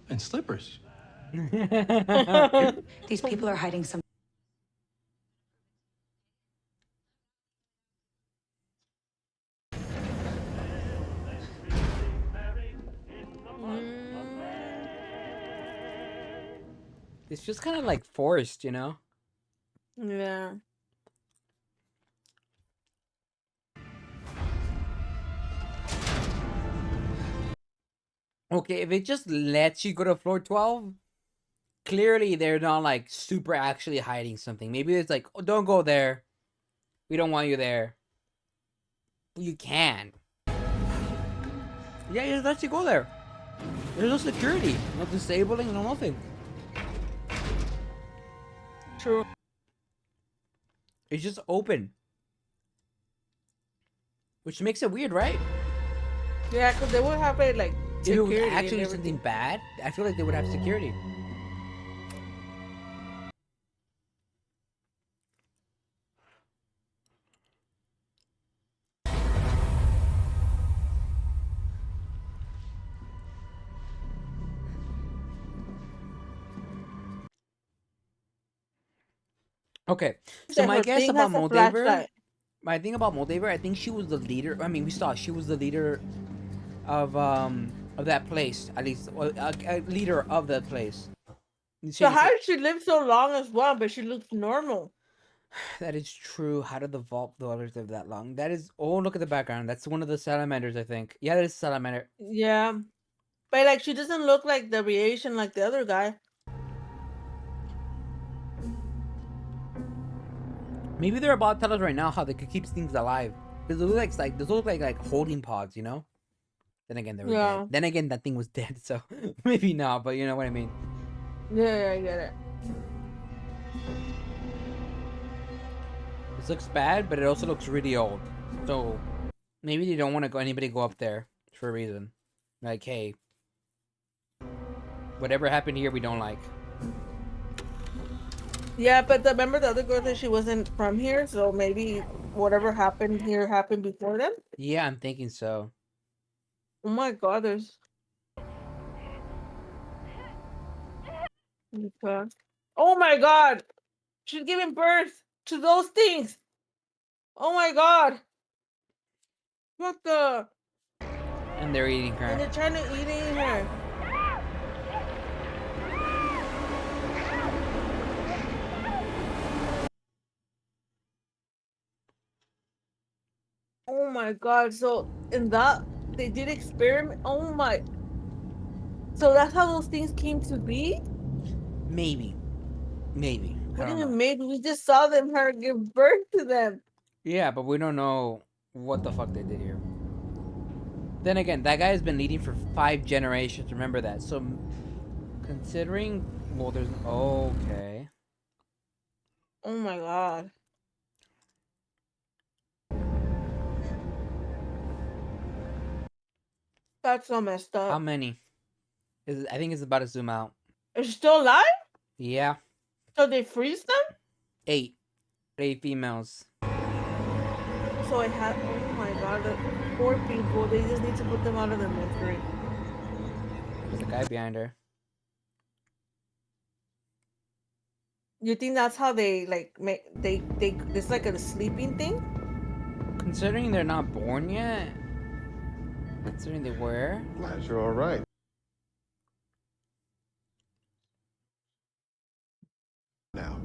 [SPEAKER 15] And slippers.
[SPEAKER 13] These people are hiding some.
[SPEAKER 1] It's just kind of like forced, you know?
[SPEAKER 2] Yeah.
[SPEAKER 1] Okay, if it just lets you go to floor 12, clearly they're not like super actually hiding something. Maybe it's like, oh, don't go there. We don't want you there. You can. Yeah, it just lets you go there. There's no security, no disabling, no nothing.
[SPEAKER 2] True.
[SPEAKER 1] It's just open. Which makes it weird, right?
[SPEAKER 2] Yeah, because they would have it like
[SPEAKER 1] if it was
[SPEAKER 2] security
[SPEAKER 1] actually something bad, I feel like they would have security. Okay, so my guess about Moldaver, my thing about Moldaver, I think she was the leader. I mean, we saw she was the leader of that place, at least a leader of that place.
[SPEAKER 2] So how did she live so long as well? But she looks normal.
[SPEAKER 1] That is true. How did the vault dwellers live that long? That is. Oh, look at the background. That's one of the salamanders, I think. Yeah, that is salamander.
[SPEAKER 2] Yeah, but like she doesn't look like the reaction like the other guy.
[SPEAKER 1] Maybe they're about to tell us right now how they could keep things alive. Because they look like holding pods, you know. Then again, they were dead. Then again, that thing was dead, so maybe not. But you know what I mean.
[SPEAKER 2] Yeah, I get it.
[SPEAKER 1] This looks bad, but it also looks really old. So maybe they don't want to anybody go up there for a reason. Like, hey, whatever happened here, we don't like.
[SPEAKER 2] Yeah, but remember the other girl that she wasn't from here, so maybe whatever happened here happened before them?
[SPEAKER 1] Yeah, I'm thinking so.
[SPEAKER 2] Oh my god, there's... Okay. Oh my god! She's giving birth to those things! Oh my god! What the...
[SPEAKER 1] And they're eating her.
[SPEAKER 2] And they're trying to eat her. my god! So in that they did experiment. Oh my! So that's how those things came to be.
[SPEAKER 1] Maybe.
[SPEAKER 2] What do you mean? Maybe we just saw them her give birth to them.
[SPEAKER 1] Yeah, but we don't know what the fuck they did here. Then again, that guy has been leading for 5 generations. Remember that. So, considering, well, there's okay.
[SPEAKER 2] Oh my god. That's so messed up.
[SPEAKER 1] How many? I think it's about to zoom out.
[SPEAKER 2] Is she still alive?
[SPEAKER 1] Yeah.
[SPEAKER 2] So they freeze them?
[SPEAKER 1] 8 females.
[SPEAKER 2] So it had. Oh my god, the poor people. They just need to put them out of their misery.
[SPEAKER 1] There's a guy behind her.
[SPEAKER 2] You think that's how they like make they it's like a sleeping thing?
[SPEAKER 1] Considering they're not born yet. Considering they were.
[SPEAKER 17] Glad you're all right. Now.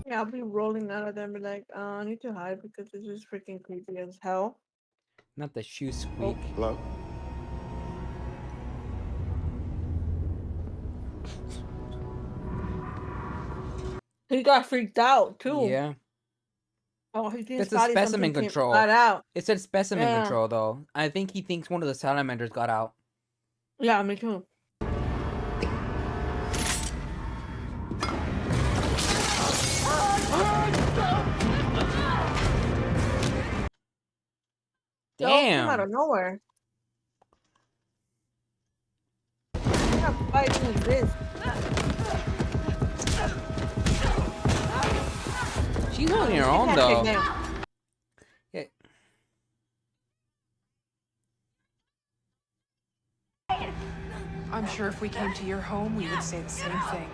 [SPEAKER 2] Yeah, I'll be rolling out of them and be like, I need to hide because this is freaking creepy as hell.
[SPEAKER 1] Not the shoe squeak.
[SPEAKER 17] Hello?
[SPEAKER 2] He got freaked out too.
[SPEAKER 1] Yeah.
[SPEAKER 2] Oh, he thinks
[SPEAKER 1] That's a specimen control.
[SPEAKER 2] Got out.
[SPEAKER 1] It said specimen control though. I think he thinks one of the salamanders got out.
[SPEAKER 2] Yeah, me too.
[SPEAKER 1] Damn.
[SPEAKER 2] Out of nowhere. What kind of fighting is this?
[SPEAKER 1] She's holding her own though. Yeah.
[SPEAKER 14] I'm sure if we came to your home, we would say the same thing.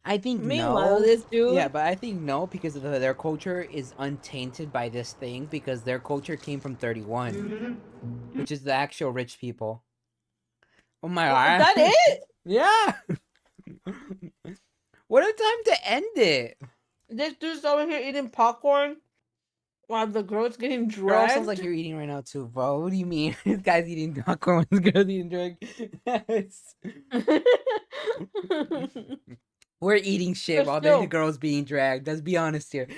[SPEAKER 1] I think
[SPEAKER 2] Meanwhile,
[SPEAKER 1] no.
[SPEAKER 2] this dude.
[SPEAKER 1] Yeah, but I think no because their culture is untainted by this thing because their culture came from 31, which is the actual rich people. Oh my god.
[SPEAKER 2] Is that it?
[SPEAKER 1] Yeah. What a time to end it.
[SPEAKER 2] This dude's over here eating popcorn while the girl's getting
[SPEAKER 1] Girl,
[SPEAKER 2] dragged.
[SPEAKER 1] sounds like you're eating right now too, bro. What do you mean? This guy's eating popcorn, this girl's eating drink. We're eating shit while the girl's being dragged. Let's be honest here.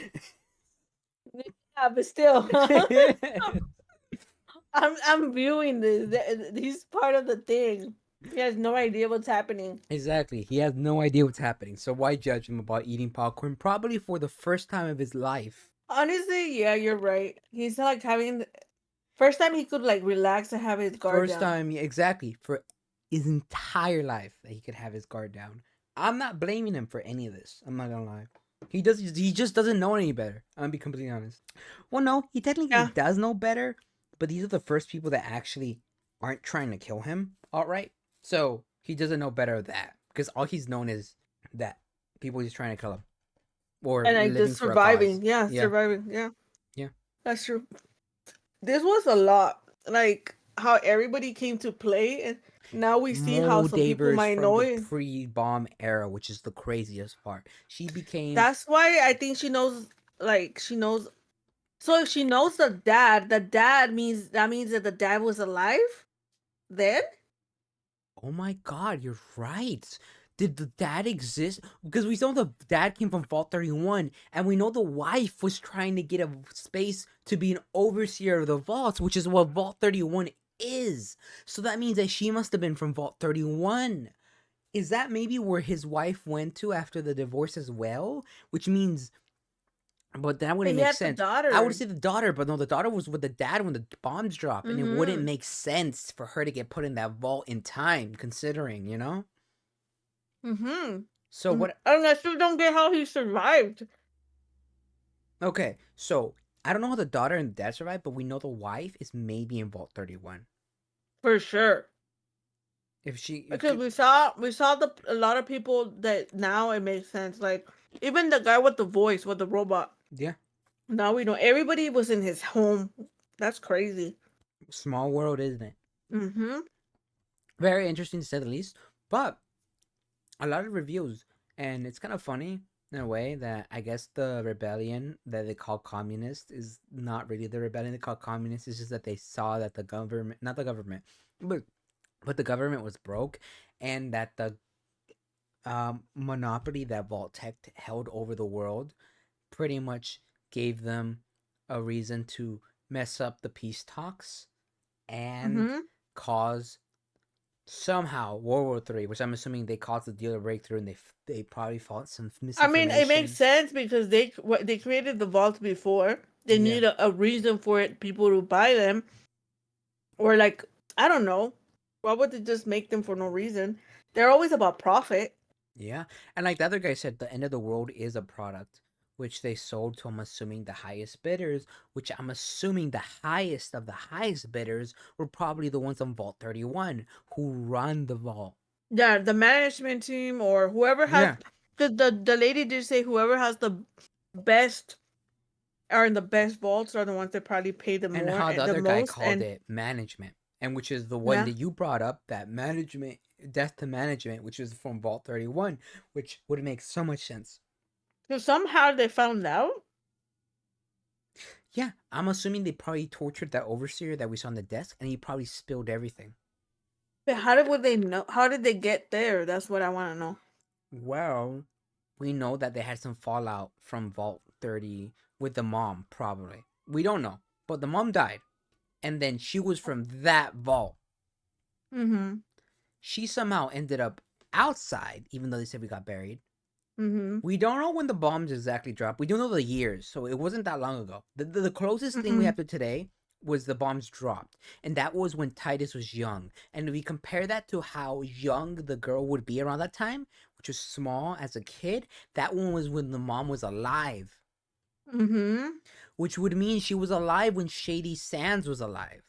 [SPEAKER 2] Yeah, but still. I'm viewing this. He's part of the thing. He has no idea what's happening.
[SPEAKER 1] Exactly. He has no idea what's happening. So why judge him about eating popcorn? Probably for the first time of his life.
[SPEAKER 2] Honestly, yeah, you're right. He's like having first time he could like relax and have his guard down.
[SPEAKER 1] First time, exactly. For his entire life that he could have his guard down. I'm not blaming him for any of this. I'm not gonna lie. He just doesn't know any better. I'm gonna be completely honest. Well, no, he technically does know better, but these are the first people that actually aren't trying to kill him outright. So he doesn't know better that because all he's known is that people just trying to kill him or
[SPEAKER 2] and like
[SPEAKER 1] living
[SPEAKER 2] just surviving. Yeah, surviving. Yeah, that's true. This was a lot. Like how everybody came to play, and now we see how some people might know it.
[SPEAKER 1] Pre-bomb era, which is the craziest part. She became.
[SPEAKER 2] That's why I think she knows. Like she knows. So if she knows the dad means that the dad was alive. Then.
[SPEAKER 1] Oh my god, you're right. Did the dad exist? Because we know the dad came from Vault 31, and we know the wife was trying to get a space to be an overseer of the vaults, which is what Vault 31 is. So that means that she must have been from Vault 31. Is that maybe where his wife went to after the divorce as well? Which means... But that wouldn't make sense. I would say the daughter, but no, the daughter was with the dad when the bombs dropped, and it wouldn't make sense for her to get put in that vault in time, considering, you know? So what?
[SPEAKER 2] And I still don't get how he survived.
[SPEAKER 1] Okay, so I don't know how the daughter and the dad survived, but we know the wife is maybe in Vault 31
[SPEAKER 2] for sure. Because we saw a lot of people that now it makes sense. Like even the guy with the voice with the robot.
[SPEAKER 1] Yeah.
[SPEAKER 2] Now we know everybody was in his home. That's crazy.
[SPEAKER 1] Small world, isn't it?
[SPEAKER 2] Mm-hmm.
[SPEAKER 1] Very interesting to say the least. But a lot of reviews, and it's kind of funny in a way that I guess the rebellion that they call communist is not really the rebellion they call communist. It's just that they saw that the government, not the government, but the government was broke, and that the monopoly that Vault-Tec held over the world pretty much gave them a reason to mess up the peace talks and
[SPEAKER 2] Mm-hmm.
[SPEAKER 1] cause somehow World War III, which I'm assuming they caused the deal to break through, and they probably fought some
[SPEAKER 2] I mean, it makes
[SPEAKER 1] misinformation.
[SPEAKER 2] sense because they created the vault before. They
[SPEAKER 1] Yeah.
[SPEAKER 2] need a reason for it, people to buy them, or like I don't know. Why would they just make them for no reason? They're always about profit.
[SPEAKER 1] Yeah, and like the other guy said, the end of the world is a product which they sold to, I'm assuming, the highest bidders, which I'm assuming the highest of the highest bidders were probably the ones on Vault 31 who run the vault.
[SPEAKER 2] Yeah, the management team or whoever has
[SPEAKER 1] Yeah.
[SPEAKER 2] the lady did say whoever has the best are in the best vaults are the ones that probably pay the
[SPEAKER 1] And
[SPEAKER 2] more
[SPEAKER 1] how the
[SPEAKER 2] the
[SPEAKER 1] other guy
[SPEAKER 2] most
[SPEAKER 1] called
[SPEAKER 2] and
[SPEAKER 1] it management, and which is the one
[SPEAKER 2] yeah.
[SPEAKER 1] that you brought up, that management, death to management, which is from Vault 31, which would make so much sense.
[SPEAKER 2] So somehow they found out.
[SPEAKER 1] Yeah, I'm assuming they probably tortured that overseer that we saw on the desk, and he probably spilled everything.
[SPEAKER 2] But would they know? How did they get there? That's what I want to know.
[SPEAKER 1] Well, we know that they had some fallout from Vault 30 with the mom, probably. We don't know, but the mom died, and then she was from that vault.
[SPEAKER 2] Mm-hmm.
[SPEAKER 1] She somehow ended up outside, even though they said we got buried.
[SPEAKER 2] Mm-hmm.
[SPEAKER 1] We don't know when the bombs exactly dropped. We don't know the years, so it wasn't that long ago. The closest thing we have to today was the bombs dropped, and that was when Titus was young. And if we compare that to how young the girl would be around that time, which was small as a kid, that one was when the mom was alive.
[SPEAKER 2] Mm-hmm.
[SPEAKER 1] Which would mean she was alive when Shady Sands was alive.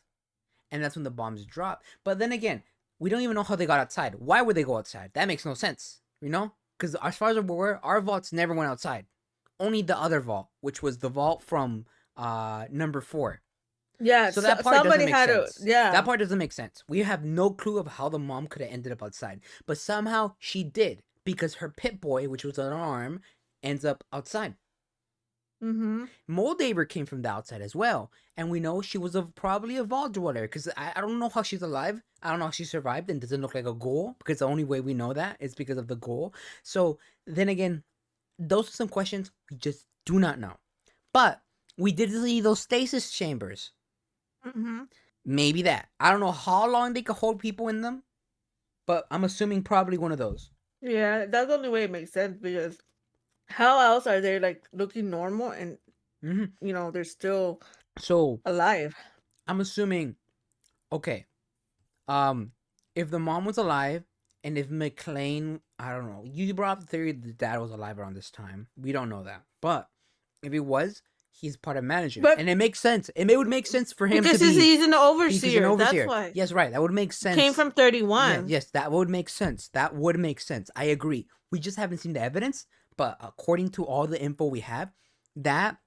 [SPEAKER 1] And that's when the bombs dropped. But then again, we don't even know how they got outside. Why would they go outside? That makes no sense, you know? Because as far as we're aware, our vaults never went outside. Only the other vault, which was the vault from number 4.
[SPEAKER 2] Yeah,
[SPEAKER 1] so that part doesn't make sense.
[SPEAKER 2] yeah.
[SPEAKER 1] That part doesn't make sense. We have no clue of how the mom could have ended up outside. But somehow she did, because her pit boy, which was an arm, ends up outside.
[SPEAKER 2] Mm-hmm.
[SPEAKER 1] Moldaver came from the outside as well, and we know she was probably a vault dweller, because I don't know how she's alive. I don't know how she survived and doesn't look like a ghoul, because the only way we know that is because of the ghoul. So then again, those are some questions we just do not know. But we did see those stasis chambers.
[SPEAKER 2] Mm-hmm.
[SPEAKER 1] Maybe that. I don't know how long they could hold people in them, but I'm assuming probably one of those.
[SPEAKER 2] Yeah, that's the only way it makes sense because how else are they like looking normal and you know they're still alive?
[SPEAKER 1] I'm assuming, okay, if the mom was alive and if McLean, I don't know, you brought up the theory that the dad was alive around this time. We don't know that, but if he was, he's part of management, and it makes sense. It would make sense for him
[SPEAKER 2] because
[SPEAKER 1] to be.
[SPEAKER 2] he's an overseer.
[SPEAKER 1] He's an overseer.
[SPEAKER 2] That's why.
[SPEAKER 1] Yes, right. That would make sense.
[SPEAKER 2] Came from 31.
[SPEAKER 1] Yes, that would make sense. That would make sense. I agree. We just haven't seen the evidence, but according to all the info we have, that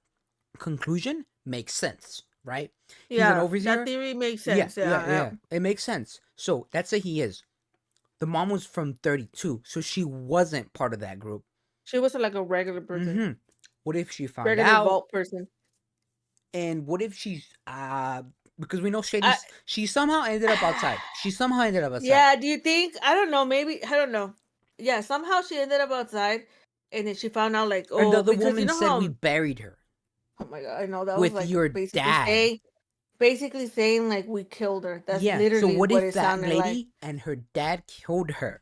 [SPEAKER 1] conclusion makes sense, right?
[SPEAKER 2] Yeah,
[SPEAKER 1] he's an overseer.
[SPEAKER 2] that theory makes sense. Yeah.
[SPEAKER 1] It makes sense. So that's what he is. The mom was from 32, so she wasn't part of that group.
[SPEAKER 2] She was like a regular person.
[SPEAKER 1] What if she found
[SPEAKER 2] regular
[SPEAKER 1] out?
[SPEAKER 2] vault person.
[SPEAKER 1] And what if she's because we know Shady, she somehow ended up outside. She somehow ended up outside.
[SPEAKER 2] Yeah, do you think? I don't know. Maybe I don't know. Yeah, somehow she ended up outside, and then she found out like,
[SPEAKER 1] and the other
[SPEAKER 2] because
[SPEAKER 1] woman
[SPEAKER 2] you know
[SPEAKER 1] said
[SPEAKER 2] how,
[SPEAKER 1] we buried her.
[SPEAKER 2] Oh my god, I know that
[SPEAKER 1] with
[SPEAKER 2] was like
[SPEAKER 1] your
[SPEAKER 2] basically
[SPEAKER 1] dad.
[SPEAKER 2] Basically saying like we killed her. That's
[SPEAKER 1] Yeah.
[SPEAKER 2] literally
[SPEAKER 1] So what
[SPEAKER 2] what
[SPEAKER 1] if
[SPEAKER 2] it
[SPEAKER 1] that
[SPEAKER 2] sounded
[SPEAKER 1] lady
[SPEAKER 2] like.
[SPEAKER 1] and her dad killed her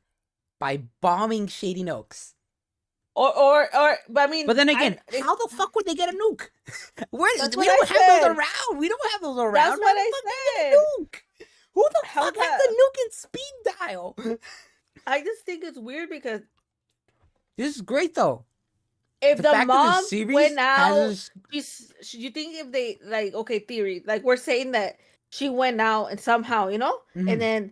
[SPEAKER 1] by bombing Shady Oaks?
[SPEAKER 2] Or but I mean,
[SPEAKER 1] but then again, how the fuck would they get a nuke? We don't have
[SPEAKER 2] said.
[SPEAKER 1] those around. We don't have those around.
[SPEAKER 2] That's what I said.
[SPEAKER 1] Nuke? Who the fuck has the nuke in speed dial?
[SPEAKER 2] I just think it's weird because
[SPEAKER 1] this is great though.
[SPEAKER 2] If the
[SPEAKER 1] fact that
[SPEAKER 2] mom
[SPEAKER 1] series
[SPEAKER 2] went out,
[SPEAKER 1] has
[SPEAKER 2] you think if they like okay theory like we're saying that she went out and somehow you know and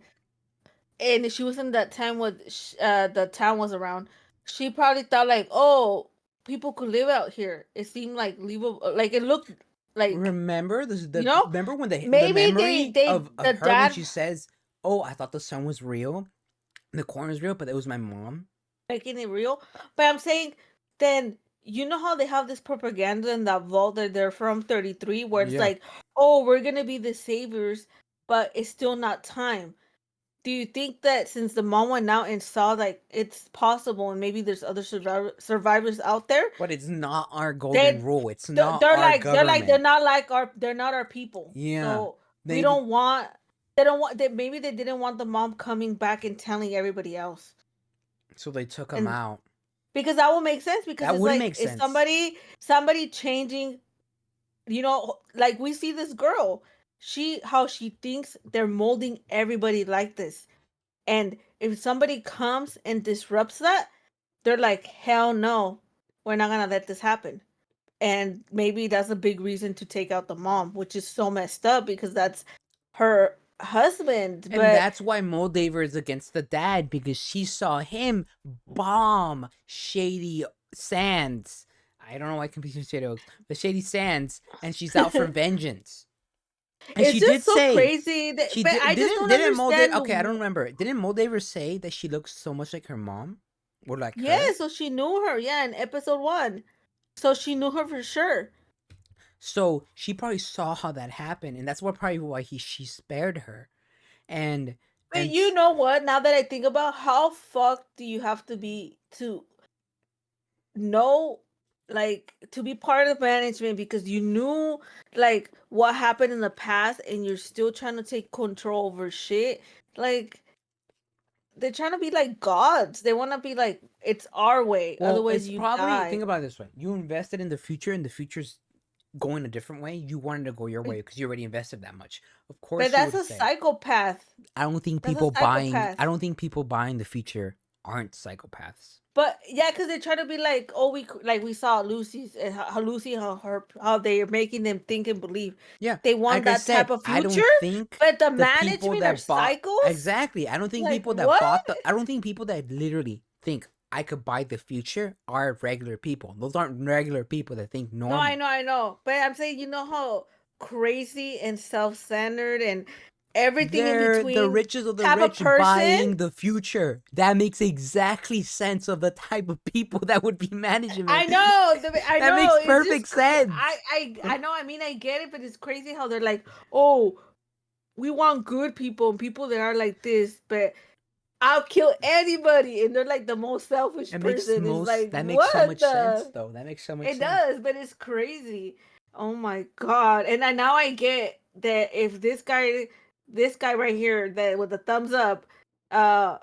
[SPEAKER 2] she was in that time when the town was around, she probably thought like, oh, people could live out here. It seemed like livable. Like it looked like.
[SPEAKER 1] Remember remember when the
[SPEAKER 2] maybe
[SPEAKER 1] memory of
[SPEAKER 2] the
[SPEAKER 1] her when
[SPEAKER 2] dad
[SPEAKER 1] she says, "Oh, I thought the sun was real, the corn was real, but it was my mom."
[SPEAKER 2] making it real. But I'm saying, then you know how they have this propaganda in that vault that they're from 33, where it's
[SPEAKER 1] Yeah.
[SPEAKER 2] like, oh, we're gonna be the saviors, but it's still not time. Do you think that since the mom went out and saw like it's possible, and maybe there's other survivors out there,
[SPEAKER 1] But it's not our golden
[SPEAKER 2] they
[SPEAKER 1] rule. It's not
[SPEAKER 2] they're
[SPEAKER 1] our
[SPEAKER 2] like
[SPEAKER 1] government.
[SPEAKER 2] they're not our people.
[SPEAKER 1] Yeah.
[SPEAKER 2] So we
[SPEAKER 1] Maybe
[SPEAKER 2] don't want they don't want they maybe they didn't want the mom coming back and telling everybody else.
[SPEAKER 1] so they took him
[SPEAKER 2] And
[SPEAKER 1] out.
[SPEAKER 2] because that will make sense, because
[SPEAKER 1] That
[SPEAKER 2] it's
[SPEAKER 1] would
[SPEAKER 2] like
[SPEAKER 1] make
[SPEAKER 2] is
[SPEAKER 1] sense.
[SPEAKER 2] somebody changing, like we see this girl, how she thinks they're molding everybody like this. And if somebody comes and disrupts that, they're like, hell no, we're not gonna let this happen. And maybe that's a big reason to take out the mom, which is so messed up because that's her husband.
[SPEAKER 1] And
[SPEAKER 2] But
[SPEAKER 1] that's why Moldaver is against the dad, because she saw him bomb Shady Sands. I don't know why I confused Shady Oaks, but Shady Sands, and she's out for vengeance. And
[SPEAKER 2] it's
[SPEAKER 1] she
[SPEAKER 2] just
[SPEAKER 1] did
[SPEAKER 2] so
[SPEAKER 1] say
[SPEAKER 2] crazy that,
[SPEAKER 1] she
[SPEAKER 2] but I just don't
[SPEAKER 1] didn't Moldaver.
[SPEAKER 2] understand.
[SPEAKER 1] Okay, I don't remember. Didn't Moldaver say that she looks so much like her mom, or like
[SPEAKER 2] Yeah,
[SPEAKER 1] her?
[SPEAKER 2] so she knew her. Yeah, in episode 1, so she knew her for sure.
[SPEAKER 1] So she probably saw how that happened, and that's probably why she spared her. And
[SPEAKER 2] But you know what? Now that I think about, how fucked do you have to be to know, like, to be part of management because you knew like what happened in the past and you're still trying to take control over shit? Like, they're trying to be like gods. They want to be like, it's our way,
[SPEAKER 1] well,
[SPEAKER 2] otherwise
[SPEAKER 1] it's
[SPEAKER 2] you
[SPEAKER 1] probably,
[SPEAKER 2] die.
[SPEAKER 1] think about it this way: you invested in the future, and the future's going a different way. You wanted to go your way because you already invested that much. Of
[SPEAKER 2] But
[SPEAKER 1] course, you
[SPEAKER 2] that's
[SPEAKER 1] would
[SPEAKER 2] a
[SPEAKER 1] say.
[SPEAKER 2] psychopath.
[SPEAKER 1] I don't think
[SPEAKER 2] That's a
[SPEAKER 1] people buying.
[SPEAKER 2] psychopath.
[SPEAKER 1] I don't think people buying the future aren't psychopaths.
[SPEAKER 2] But yeah, because they try to be like, oh, we saw Lucy's, how Lucy, how they are making them think and believe.
[SPEAKER 1] Yeah,
[SPEAKER 2] They want
[SPEAKER 1] like I
[SPEAKER 2] that type
[SPEAKER 1] said,
[SPEAKER 2] of
[SPEAKER 1] I
[SPEAKER 2] future,
[SPEAKER 1] don't think
[SPEAKER 2] but the
[SPEAKER 1] the people
[SPEAKER 2] management are
[SPEAKER 1] that bought
[SPEAKER 2] psychos.
[SPEAKER 1] exactly. I don't think
[SPEAKER 2] Like
[SPEAKER 1] people that
[SPEAKER 2] what?
[SPEAKER 1] bought the. I don't think people that literally think I could buy the future are regular people. Those aren't regular people that think
[SPEAKER 2] No,
[SPEAKER 1] normal.
[SPEAKER 2] I know. But I'm saying, you know how crazy and self-centered and everything in
[SPEAKER 1] They're the
[SPEAKER 2] between
[SPEAKER 1] richest of the
[SPEAKER 2] type of
[SPEAKER 1] rich
[SPEAKER 2] person.
[SPEAKER 1] buying the future. That makes exactly sense of the type of people that would be management.
[SPEAKER 2] I know, I
[SPEAKER 1] That
[SPEAKER 2] know.
[SPEAKER 1] makes
[SPEAKER 2] It's
[SPEAKER 1] perfect
[SPEAKER 2] just
[SPEAKER 1] sense.
[SPEAKER 2] I know. I mean, I get it, but it's crazy how they're like, oh, we want good people and people that are like this, but I'll kill anybody, and they're like the most selfish person. It's like,
[SPEAKER 1] That makes so
[SPEAKER 2] what
[SPEAKER 1] much sense
[SPEAKER 2] the?
[SPEAKER 1] though. That makes so much
[SPEAKER 2] It
[SPEAKER 1] sense.
[SPEAKER 2] does, but it's crazy. Oh my god! And now I get that if this guy right here, that with the thumbs up, uh,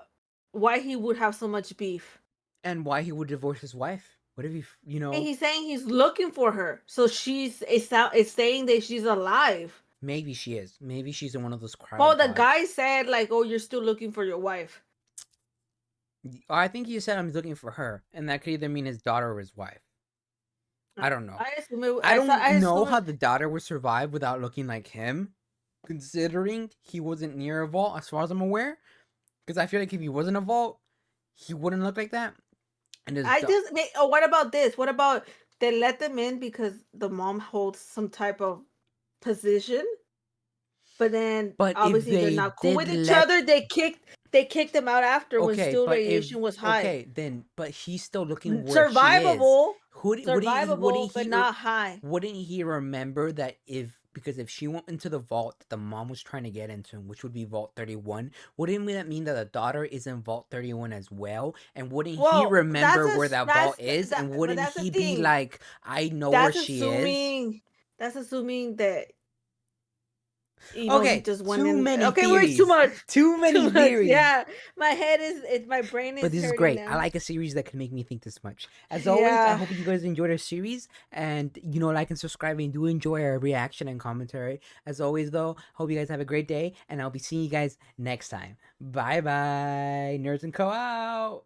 [SPEAKER 2] why he would have so much beef.
[SPEAKER 1] And why he would divorce his wife? What if
[SPEAKER 2] And he's saying he's looking for her, so it's saying that she's alive.
[SPEAKER 1] maybe she is. Maybe she's in one of those
[SPEAKER 2] Well,
[SPEAKER 1] cryo
[SPEAKER 2] the
[SPEAKER 1] pods.
[SPEAKER 2] guy said like, "Oh, you're still looking for your wife."
[SPEAKER 1] I think he said I'm looking for her, and that could either mean his daughter or his wife. I don't know. I don't know how the daughter would survive without looking like him, considering he wasn't near a vault, as far as I'm aware. Because I feel like if he wasn't a vault, he wouldn't look like that. And
[SPEAKER 2] what about this? What about they let them in because the mom holds some type of position, but then
[SPEAKER 1] But if
[SPEAKER 2] obviously they're
[SPEAKER 1] they
[SPEAKER 2] not cool with
[SPEAKER 1] did
[SPEAKER 2] each
[SPEAKER 1] let
[SPEAKER 2] other. They kicked them out after when
[SPEAKER 1] okay,
[SPEAKER 2] still
[SPEAKER 1] but if
[SPEAKER 2] radiation was high.
[SPEAKER 1] but he's still looking where she is.
[SPEAKER 2] Survivable,
[SPEAKER 1] Wouldn't
[SPEAKER 2] but
[SPEAKER 1] he
[SPEAKER 2] not high.
[SPEAKER 1] wouldn't he remember that because if she went into the vault that the mom was trying to get into, which would be Vault 31, wouldn't that mean that the daughter is in Vault 31 as well? And wouldn't he
[SPEAKER 2] Well,
[SPEAKER 1] remember where that vault is? And
[SPEAKER 2] but
[SPEAKER 1] wouldn't
[SPEAKER 2] that's the
[SPEAKER 1] he be
[SPEAKER 2] thing.
[SPEAKER 1] like, I know where
[SPEAKER 2] That's
[SPEAKER 1] she is?
[SPEAKER 2] That's assuming that he
[SPEAKER 1] Okay,
[SPEAKER 2] just went
[SPEAKER 1] too
[SPEAKER 2] in.
[SPEAKER 1] many
[SPEAKER 2] Okay,
[SPEAKER 1] theories.
[SPEAKER 2] too much.
[SPEAKER 1] Too many
[SPEAKER 2] Too much.
[SPEAKER 1] theories.
[SPEAKER 2] Yeah, my brain is
[SPEAKER 1] But this is
[SPEAKER 2] hurting
[SPEAKER 1] great.
[SPEAKER 2] now.
[SPEAKER 1] I like a series that can make me think this much. As always, I
[SPEAKER 2] Yeah.
[SPEAKER 1] hope you guys enjoyed our series. And, like and subscribe and do enjoy our reaction and commentary. As always, though, hope you guys have a great day. And I'll be seeing you guys next time. Bye-bye. Nerds and Co out.